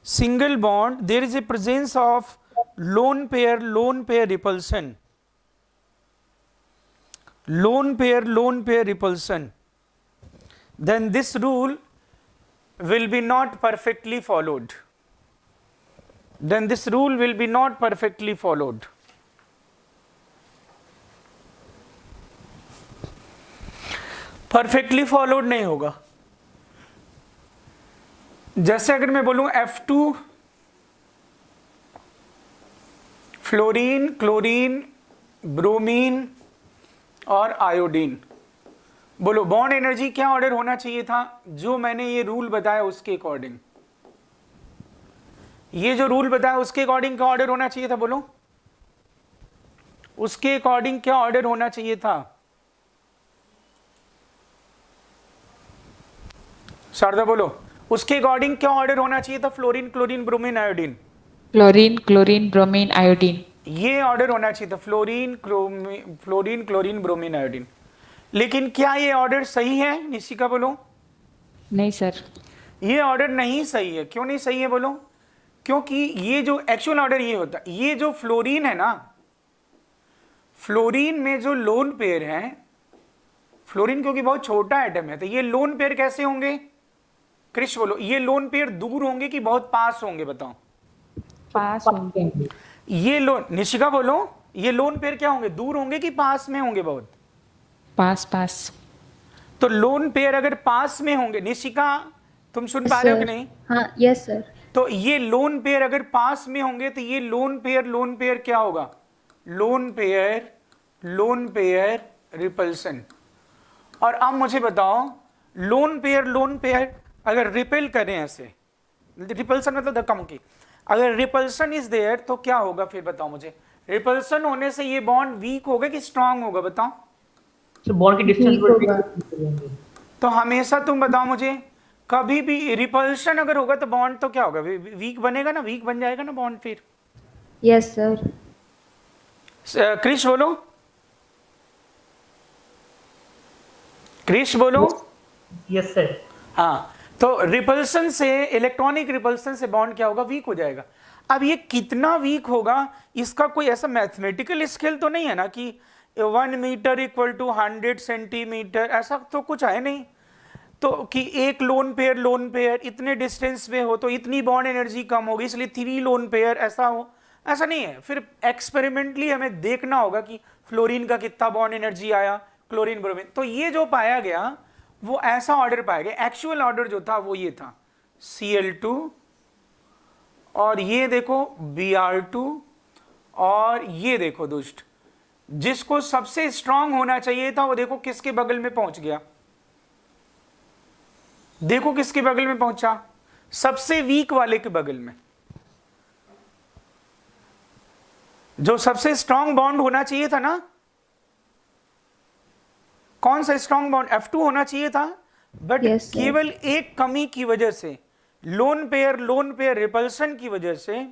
Speaker 1: single bond there is a presence of lone pair repulsion, lone pair repulsion, then this rule will be not perfectly followed, then this rule will be not perfectly followed. Perfectly followed नहीं होगा। जैसे अगर मैं बोलूं F2 fluorine, chlorine, bromine और iodine, बोलो bond energy क्या order होना चाहिए था? जो मैंने ये रूल बताया उसके अकॉर्डिंग, ये जो रूल बताया उसके अकॉर्डिंग क्या ऑर्डर होना चाहिए था? बोलो उसके अकॉर्डिंग क्या ऑर्डर होना चाहिए था? शारदा बोलो उसके अकॉर्डिंग क्या ऑर्डर होना चाहिए था? Fluorine, chlorine, bromine, iodine.
Speaker 4: Chlorine, chlorine, bromine, iodine.
Speaker 1: ये ऑर्डर होना चाहिए था, फ्लोरीन, क्लोरीन, ब्रोमीन, आयोडीन। लेकिन क्या ये ऑर्डर सही है? निशिका बोलो।
Speaker 4: नहीं सर।
Speaker 1: ये ऑर्डर नहीं सही है। क्यों नहीं सही है बोलो? क्योंकि ये जो एक्चुअल ऑर्डर ये होता है, ये जो फ्लोरीन है ना, फ्लोरीन में जो लोन पेयर है, फ्लोरीन क्योंकि बहुत छोटा एटम है, तो ये लोन पेयर कैसे होंगे? क्रिश बोलो, ये लोन पेयर दूर होंगे कि बहुत पास होंगे? बताओ।
Speaker 4: पास होंगे।
Speaker 1: ये लोन, निशिका बोलो, ये लोन पेयर क्या होंगे? दूर होंगे कि पास में होंगे? बहुत
Speaker 4: पास पास।
Speaker 1: तो लोन पेयर अगर पास में होंगे, निशिका तुम सुन पा रहे हो कि नहीं?
Speaker 2: हाँ, यस सर।
Speaker 1: तो ये लोन पेयर अगर पास में होंगे तो ये लोन पेयर क्या होगा? Lone pair repulsion. और अब मुझे बताओ, लोन पेयर अगर रिपेल करें ऐसे, रिपल्सन मतलब धक्का मुक्की, अगर रिपल्सन इज देयर तो क्या होगा फिर? बताओ मुझे। रिपल्सन होने से ये बॉन्ड वीक होगा कि स्ट्रांग होगा? बताओ।
Speaker 3: so bond की distance
Speaker 2: होगा।
Speaker 3: बढ़
Speaker 1: तो हमेशा तुम बताओ मुझे, कभी भी रिपल्शन अगर होगा तो बॉन्ड तो क्या होगा? वीक बनेगा ना, वीक बन जाएगा ना बॉन्ड फिर।
Speaker 2: Yes sir.
Speaker 1: क्रिश बोलो। क्रिश बोलो।
Speaker 3: Yes sir.
Speaker 1: हाँ, तो रिपल्सन से, इलेक्ट्रॉनिक रिपल्सन से बॉन्ड क्या होगा, वीक हो जाएगा। अब ये कितना वीक होगा, इसका कोई ऐसा मैथमेटिकल स्केल तो नहीं है ना कि 1 मीटर इक्वल टू 100 सेंटीमीटर, ऐसा तो कुछ है नहीं। तो कि एक लोन पेयर इतने डिस्टेंस में हो तो इतनी बॉन्ड एनर्जी कम होगी, इसलिए 3 लोन पेयर ऐसा हो, ऐसा नहीं है। फिर एक्सपेरिमेंटली हमें देखना होगा कि फ्लोरीन का कितना बॉन्ड एनर्जी आया, क्लोरीन ब्रोमीन। तो ये जो पाया गया वो ऐसा ऑर्डर पाया गया। एक्चुअल ऑर्डर जो था वो ये था, Cl2 और ये देखो Br2, और ये देखो दोस्त, जिसको सबसे स्ट्रांग होना चाहिए था वो देखो किसके बगल में पहुंच गया, देखो किसके बगल में पहुंचा, सबसे वीक वाले के बगल में। जो सबसे स्ट्रांग बॉन्ड होना चाहिए था ना, कौन सा स्ट्रांग बॉन्ड, F2 होना चाहिए था, बट
Speaker 2: Yes, sir.
Speaker 1: केवल एक कमी की वजह से, लोन पेयर रिपल्सन की वजह से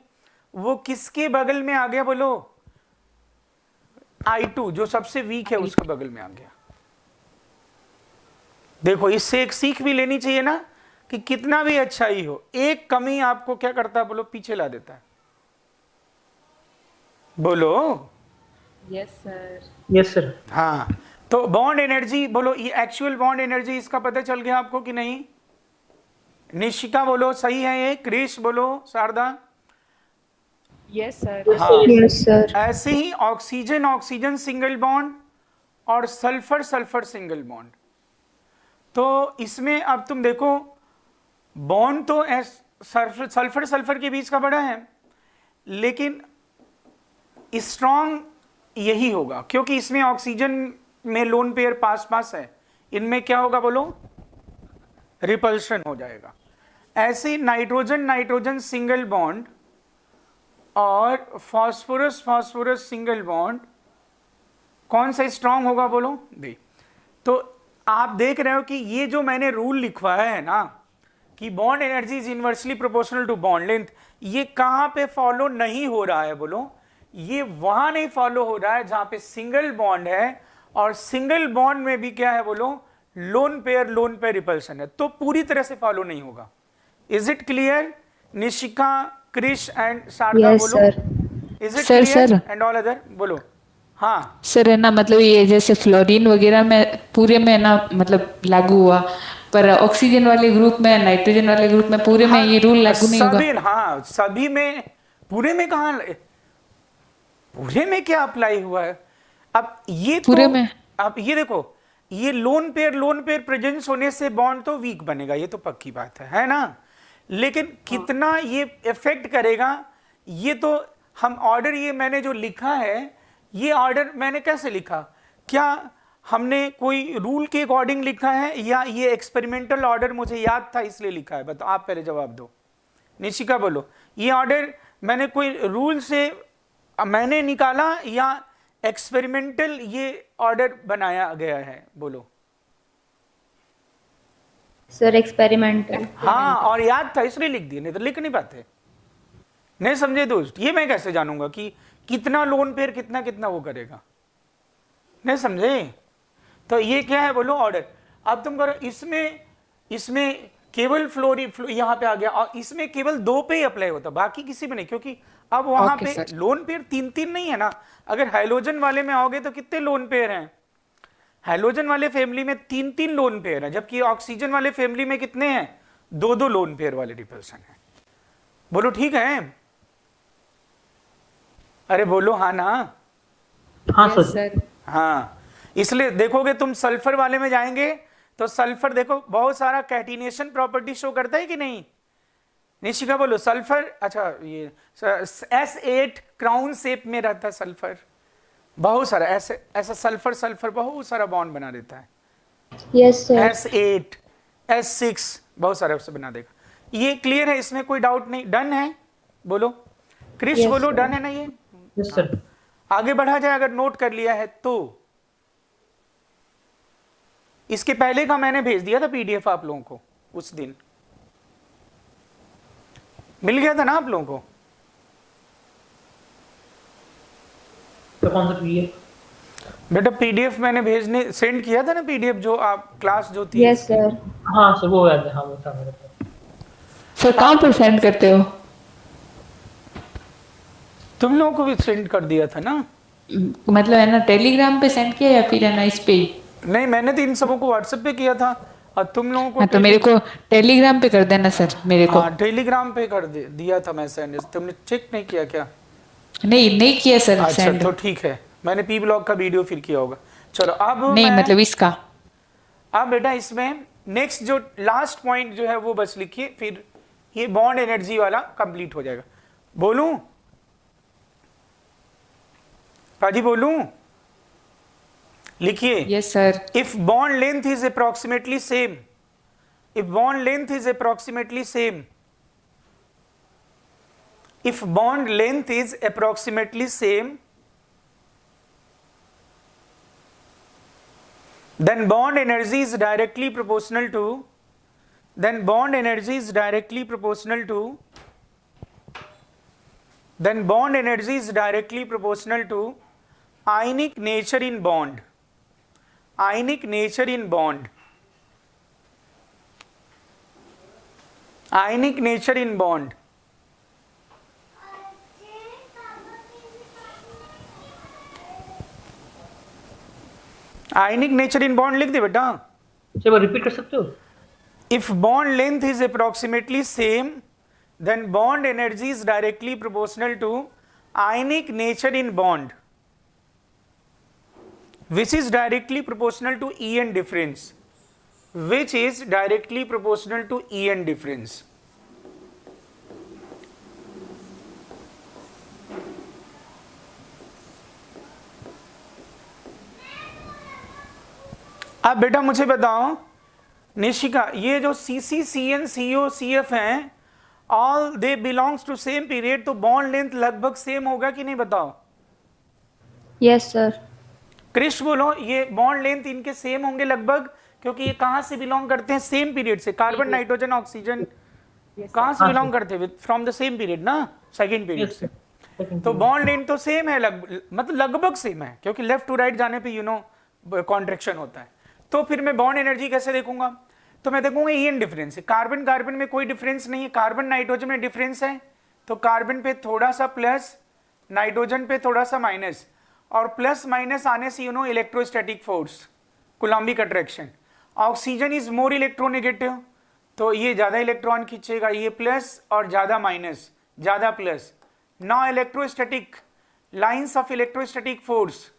Speaker 1: वो किसके बगल में आ गया बोलो, I2 जो सबसे वीक है उसके बगल में आ गया। देखो इससे एक सीख भी लेनी चाहिए ना कि कितना भी अच्छा ही हो, एक कमी आपको क्या करता है बोलो, पीछे ला देता है। बोलो
Speaker 4: यस सर।
Speaker 3: Yes sir.
Speaker 1: हाँ, तो बॉन्ड एनर्जी बोलो, ये एक्चुअल बॉन्ड एनर्जी इसका पता चल गया आपको कि नहीं? निशिका बोलो सही है ये, क्रिश बोलो, शारदा।
Speaker 4: Yes sir.
Speaker 1: हाँ,
Speaker 2: Yes, sir.
Speaker 1: ऐसे ही ऑक्सीजन ऑक्सीजन सिंगल बॉन्ड और सल्फर सल्फर सिंगल बॉन्ड। तो इसमें अब तुम देखो बॉन्ड तो सल्फर सल्फर के बीच का बड़ा है, लेकिन स्ट्रॉन्ग यही होगा क्योंकि इसमें ऑक्सीजन में लोन पेयर पास पास है, इनमें क्या होगा बोलो, रिपल्शन हो जाएगा। ऐसे नाइट्रोजन नाइट्रोजन सिंगल बॉन्ड और फास्फोरस फास्फोरस सिंगल बॉन्ड, कौन सा स्ट्रांग होगा बोलो, दे। तो आप देख रहे हो कि ये जो मैंने रूल लिखवाया है ना कि bond energy is inversely proportional to bond length, ये कहां पे फॉलो नहीं हो रहा है बोलो, ये वहां नहीं फॉलो हो रहा है जहां पे सिंगल बॉन्ड है, और सिंगल बॉन्ड में भी क्या है बोलो, लोन पेयर रिपल्सन है, तो पूरी तरह से फॉलो नहीं होगा। Is it clear Nishika, Krish and Sharda?
Speaker 2: Yes,
Speaker 1: बोलो
Speaker 2: sir.
Speaker 1: Is it
Speaker 4: Sir,
Speaker 1: clear
Speaker 4: sir.
Speaker 1: And all other? बोलो हाँ।
Speaker 4: सर है ना, मतलब ये जैसे फ्लोरीन वगैरह में पूरे में ना मतलब लागू हुआ, पर ऑक्सीजन वाले ग्रुप में, नाइट्रोजन वाले ग्रुप में पूरे में ये रूल लागू नहीं होगा।
Speaker 1: सभी, हाँ सभी में, पूरे में कहाँ, पूरे में क्या अप्लाई हुआ है? अब ये
Speaker 4: पूरे
Speaker 1: तो
Speaker 4: में।
Speaker 1: अब ये देखो, ये लोन पेयर प्रेजेंस होने से बॉन्ड तो वीक बनेगा, ये तो पक्की बात है ना, लेकिन कितना ये इफेक्ट करेगा, ये तो हम ऑर्डर, ये मैंने जो लिखा है, ये ऑर्डर मैंने कैसे लिखा, क्या हमने कोई रूल के अकॉर्डिंग लिखा है या ये एक्सपेरिमेंटल ऑर्डर मुझे याद था इसलिए लिखा है? बताओ, आप पहले जवाब दो। निशिका बोलो, ये ऑर्डर मैंने कोई रूल से मैंने निकाला या एक्सपेरिमेंटल ये ऑर्डर बनाया गया है? बोलो।
Speaker 2: Sir, experimental.
Speaker 1: हाँ, और याद था इसलिए लिख दिया, नहीं तो लिख नहीं पाते। नहीं समझे दोस्त? ये मैं कैसे जानूंगा कि कितना लोन पेयर कितना कितना वो करेगा? नहीं समझे? तो ये क्या है बोलो ऑर्डर। अब तुम करो, इसमें केवल यहाँ पे आ गया, और इसमें केवल 2 पे ही अप्लाई होता, बाकी किसी में नहीं, क्योंकि अब वहां
Speaker 4: Okay,
Speaker 1: पे
Speaker 4: sir.
Speaker 1: लोन पेयर 3 नहीं है ना। अगर हाइलोजन वाले में आओगे तो कितने लोन पेयर हैं? हाइलोजन वाले फैमिली में 3 लोन पेयर हैं, जबकि ऑक्सीजन वाले फैमिली में कितने हैं? 2 लोन पेयर वाले रिपल्सन है। बोलो ठीक है? अरे बोलो हाँ ना।
Speaker 3: हाँ
Speaker 4: Yes,
Speaker 3: सर।
Speaker 4: sir.
Speaker 1: हाँ, इसलिए देखोगे तुम सल्फर वाले में जाएंगे तो सल्फर देखो बहुत सारा कैटिनेशन प्रॉपर्टी शो करता है कि नहीं? निशिका बोलो सल्फर, अच्छा ये S8 क्राउन शेप में रहता है सल्फर, बहुत सारा ऐसा सल्फर बहुत सारा बॉन्ड बना देता है।
Speaker 2: Yes, sir.
Speaker 1: S8 S6 बहुत सारा उससे बना देगा। ये क्लियर है, इसमें कोई डाउट नहीं? डन है? बोलो क्रिश।
Speaker 2: Yes,
Speaker 1: बोलो
Speaker 2: sir.
Speaker 1: डन है ना? ये
Speaker 3: यस सर।
Speaker 1: आगे बढ़ा जाए, अगर नोट कर लिया है तो। इसके पहले का मैंने भेज दिया था पीडीएफ आप लोगों को, उस दिन मिल गया था ना आप लोगों को?
Speaker 3: तो कौन सा पीडीएफ?
Speaker 1: बेटा पीडीएफ मैंने भेजने सेंड किया था ना, पीडीएफ जो आप क्लास जो थी।
Speaker 2: Yes sir.
Speaker 3: हाँ सर वो याद है, हाँ वो था मेरे पास।
Speaker 4: सर कहाँ पर सेंड करते हो?
Speaker 1: तुम लोगों को भी सेंड कर दिया था ना?
Speaker 4: मतलब है ना टेलीग्राम पे सेंड किया या फिर है ना इस पे ही?
Speaker 1: नहीं, मैंने तो इन सबों को व्हाट्सएप पे किया था और तुम लोगों को
Speaker 4: हाँ तो मेरे को टेलीग्राम पे कर देना सर मेरे को।
Speaker 1: हाँ टेलीग्राम पे कर दिया था मैं सेंड। तुमने चेक नहीं किया क्या?
Speaker 4: नहीं किया सर
Speaker 1: अच्छा
Speaker 4: सेंड।
Speaker 1: तो ठीक है, मैंने पी ब्लॉग का वीडियो फिर किया होगा। चलो अब
Speaker 4: नहीं मतलब इसका।
Speaker 1: अब बेटा इसमें नेक्स्ट जो लास्ट पॉइंट जो है वो बस लिखिए, फिर ये बॉन्ड एनर्जी वाला कंप्लीट हो जाएगा। बोलूं पाजी, बोलूं? लिखिए।
Speaker 4: Yes sir.
Speaker 1: If bond length is approximately same, if bond length is approximately same, if bond length is approximately same, then bond energy is directly proportional to, then bond energy is directly proportional to, then bond energy is directly proportional to ionic nature in bond, ionic nature in bond, ionic nature in bond. Ionic nature in bond लिख दे बेटा।
Speaker 3: अच्छा वो repeat कर सकते हो?
Speaker 1: If bond length is approximately same, then bond energy is directly proportional to ionic nature in bond, which is directly proportional to E N difference, which is directly proportional to En difference. अब बेटा मुझे बताओ निशिका, ये जो Cc, Cn, Co, Cf हैं, all they belongs to same period, तो bond length लगभग same होगा कि नहीं बताओ?
Speaker 2: Yes sir.
Speaker 1: क्रिश बोलो, ये बॉन्ड लेंथ इनके सेम होंगे लगभग, क्योंकि ये कहां से बिलोंग करते हैं? सेम पीरियड से। कार्बन, नाइट्रोजन, ऑक्सीजन कहां से बिलोंग करते हैं? फ्रॉम द सेम पीरियड ना, सेकंड पीरियड से। तो बॉन्ड लेंथ तो सेम है, मतलब लगभग सेम है, क्योंकि लेफ्ट टू राइट जाने पे यू नो कॉन्ट्रैक्शन होता है। तो फिर मैं बॉन्ड एनर्जी कैसे देखूंगा? तो मैं देखूंगा ईएन डिफरेंस है। कार्बन कार्बन में कोई डिफरेंस नहीं है, कार्बन नाइट्रोजन में डिफरेंस है, तो कार्बन पे थोड़ा सा प्लस, नाइट्रोजन पे थोड़ा सा माइनस, और प्लस माइनस आने से you know electrostatic force, Coulombic attraction. Oxygen is more electronegative, तो ये ज्यादा इलेक्ट्रॉन खींचेगा, ये प्लस और ज्यादा माइनस, ज्यादा plus. Now electrostatic lines of electrostatic force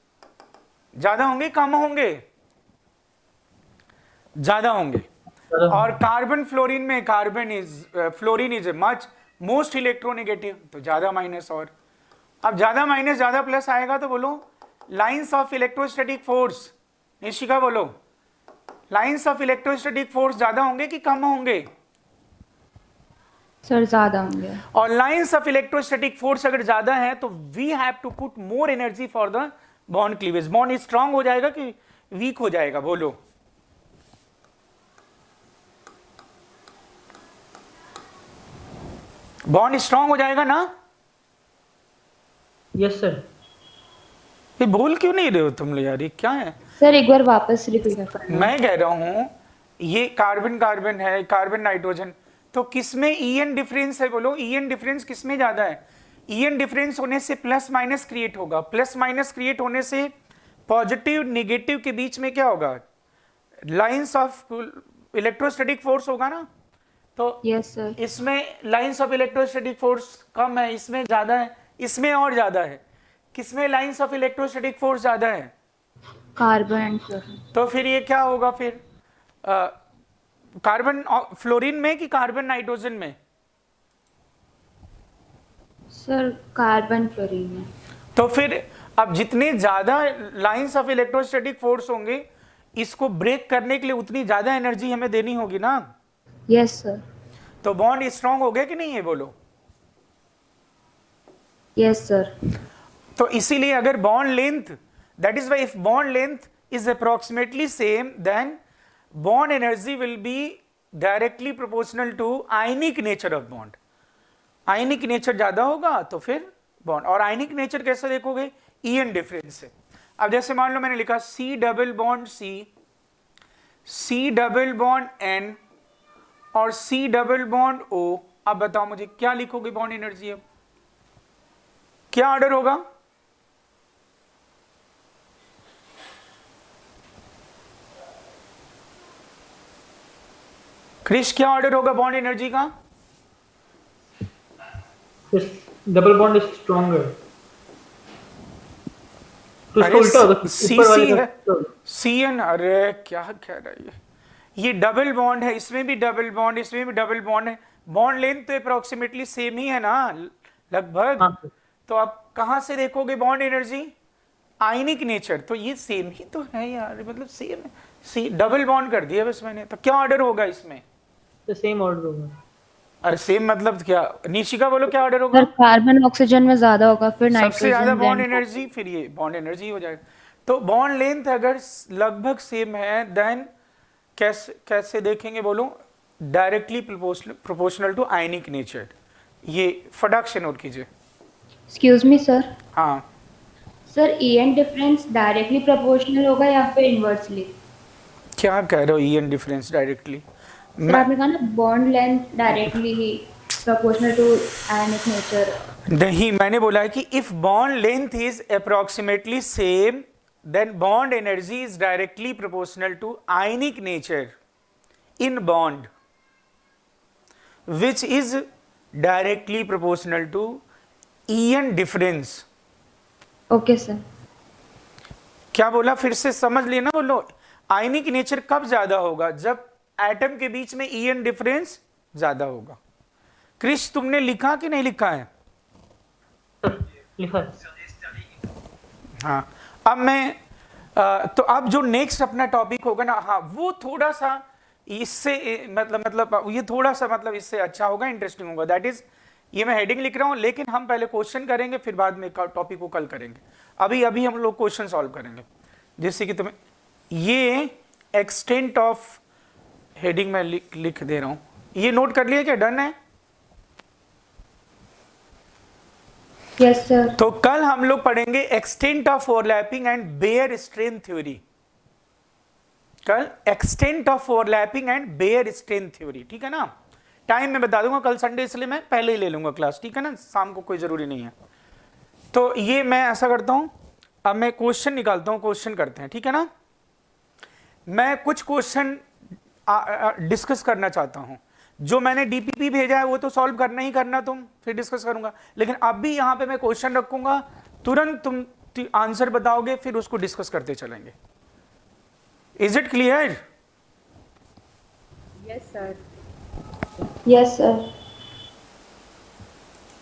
Speaker 1: ज्यादा होंगे कम होंगे? ज्यादा होंगे। और कार्बन फ्लोरीन में carbon is fluorine is much most electronegative, तो ज्यादा माइनस। और अब ज्यादा माइनस ज्यादा प्लस आएगा, तो बोलो lines of electrostatic force, Nishika बोलो, लाइंस ऑफ इलेक्ट्रोस्टैटिक फोर्स ज्यादा होंगे कि कम होंगे?
Speaker 2: सर ज्यादा होंगे।
Speaker 1: और लाइंस ऑफ इलेक्ट्रोस्टैटिक फोर्स अगर ज्यादा है तो we have to put more energy for the bond cleavage. Bond strong हो जाएगा कि वीक हो जाएगा? बोलो। बॉन्ड स्ट्रांग हो जाएगा ना?
Speaker 3: Yes sir.
Speaker 1: ये बोल क्यों नहीं रहे हो तुम लोग यार, ये क्या है?
Speaker 2: सर एक बार वापस रिपीट करना।
Speaker 1: मैं कह रहा हूं ये कार्बन कार्बन है, कार्बन नाइट्रोजन, तो किसमें ईएन डिफरेंस है? बोलो ईएन डिफरेंस किसमें ज्यादा है? ईएन डिफरेंस होने से प्लस माइनस क्रिएट होगा, प्लस माइनस क्रिएट होने से पॉजिटिव निगेटिव के बीच में क्या होगा? लाइंस ऑफ इलेक्ट्रोस्टैटिक फोर्स होगा ना। तो
Speaker 2: यस सर।
Speaker 1: इसमें लाइंस ऑफ इलेक्ट्रोस्टैटिक फोर्स कम है, इसमें ज्यादा है, इसमें और ज्यादा है। किसमें लाइंस ऑफ इलेक्ट्रोस्टैटिक फोर्स ज्यादा है?
Speaker 2: Carbon and fluorine.
Speaker 1: तो फिर ये क्या होगा फिर? कार्बन फ्लोरीन में कि कार्बन नाइट्रोजन में?
Speaker 2: सर कार्बन फ्लोरीन में।
Speaker 1: तो फिर अब जितने ज्यादा लाइंस ऑफ इलेक्ट्रोस्टैटिक फोर्स होंगे, इसको ब्रेक करने के लिए उतनी ज्यादा एनर्जी हमें देनी होगी ना।
Speaker 2: Yes sir.
Speaker 1: तो बॉन्ड स्ट्रांग हो गया कि नहीं है? बोलो।
Speaker 2: Yes sir.
Speaker 1: तो इसीलिए अगर bond length, that is why if bond length is approximately same, then bond energy will be directly proportional to ionic nature of bond. Ionic nature ज्यादा होगा तो फिर बॉन्ड। और आयनिक नेचर कैसे देखोगे? ईएन डिफरेंस से। अब जैसे मान लो मैंने लिखा C double bond C, C double bond N और C डबल बॉन्ड O। अब बताओ मुझे क्या लिखोगे बॉन्ड एनर्जी? अब क्या ऑर्डर होगा? क्रिश क्या ऑर्डर होगा बॉन्ड एनर्जी का?
Speaker 3: This double bond is stronger. तो इसका
Speaker 1: अरे
Speaker 3: उल्टा होगा,
Speaker 1: सी
Speaker 3: ऊपर वाले
Speaker 1: सी
Speaker 3: का
Speaker 1: है,
Speaker 3: उल्टा होगा।
Speaker 1: C N. अरे क्या कह रहा है ये डबल बॉन्ड है, इसमें भी डबल बॉन्ड, इसमें भी डबल बॉन्ड है। बॉन्ड लेंथ तो अप्रोक्सीमेटली सेम ही है ना, लगभग।
Speaker 3: हाँ सर।
Speaker 1: तो आप कहां से देखोगे बॉन्ड एनर्जी? आयनिक नेचर, तो ये सेम ही तो है यार, मतलब सेम है। सी डबल बॉन्ड कर दिया बस मैंने, तो क्या ऑर्डर होगा इसमें?
Speaker 3: तो सेम ऑर्डर होगा।
Speaker 1: अरे सेम मतलब क्या? निशिका बोलो क्या ऑर्डर
Speaker 2: सर
Speaker 1: होगा?
Speaker 2: कार्बन ऑक्सीजन में ज्यादा होगा, फिर
Speaker 1: सबसे ज्यादा
Speaker 2: नाइट्रोजन,
Speaker 1: बॉन्ड
Speaker 2: देन
Speaker 1: एनर्जी, फिर ये बॉन्ड एनर्जी हो जाएगा। तो बॉन्ड लेंथ अगर लगभग सेम है देन कैसे देखेंगे बोलो? Directly proportional to ionic nature. ये फटाक से नोट कीजिए।
Speaker 2: एक्सक्यूज मी सर,
Speaker 1: हाँ,
Speaker 2: sir EN difference directly proportional होगा या फिर इनवर्सली?
Speaker 1: क्या कह रहे हो E N difference directly?
Speaker 2: Sir आपने कहा ना bond length directly proportional to ionic nature.
Speaker 1: नहीं, मैंने बोला है कि if bond length is approximately same then bond energy is directly proportional to ionic nature in bond which is directly proportional to EN difference।
Speaker 2: Okay sir.
Speaker 1: क्या बोला फिर से समझ लेना, बोलो आयनिक नेचर कब ज्यादा होगा? जब एटम के बीच में EN डिफरेंस ज्यादा होगा। क्रिश तुमने लिखा कि नहीं लिखा है?
Speaker 3: लिखा है।
Speaker 1: हाँ, अब मैं तो अब जो नेक्स्ट अपना टॉपिक होगा ना, हाँ वो थोड़ा सा इससे मतलब ये थोड़ा सा मतलब इससे अच्छा होगा, इंटरेस्टिंग होगा। दैट इज, ये मैं हेडिंग लिख रहा हूं, लेकिन हम पहले क्वेश्चन करेंगे, फिर बाद में टॉपिक को कल करेंगे। अभी हम लोग क्वेश्चन सॉल्व करेंगे। जैसे कि तुम्हें ये एक्सटेंट ऑफ, हेडिंग में लिख दे रहा हूं, ये नोट कर लिया क्या? डन है?
Speaker 2: Yes sir.
Speaker 1: तो कल हम लोग पढ़ेंगे extent of overlapping and Baeyer strain theory. कल extent of overlapping and Baeyer strain theory, ठीक है ना? टाइम मैं बता दूंगा, कल संडे इसलिए मैं पहले ही ले लूंगा क्लास, ठीक है ना? शाम को कोई जरूरी नहीं है। तो ये मैं ऐसा करता हूं, अब मैं क्वेश्चन निकालता हूं, क्वेश्चन करते हैं, ठीक है ना? मैं कुछ क्वेश्चन डिस्कस करना चाहता हूं। जो मैंने डीपीपी भेजा है वो तो सॉल्व करना ही करना, तुम फिर डिस्कस करूंगा। लेकिन अब भी यहां पे मैं क्वेश्चन रखूंगा, तुरंत तुम आंसर बताओगे, फिर उसको डिस्कस करते चलेंगे। Is it clear?
Speaker 2: Yes sir. Yes sir.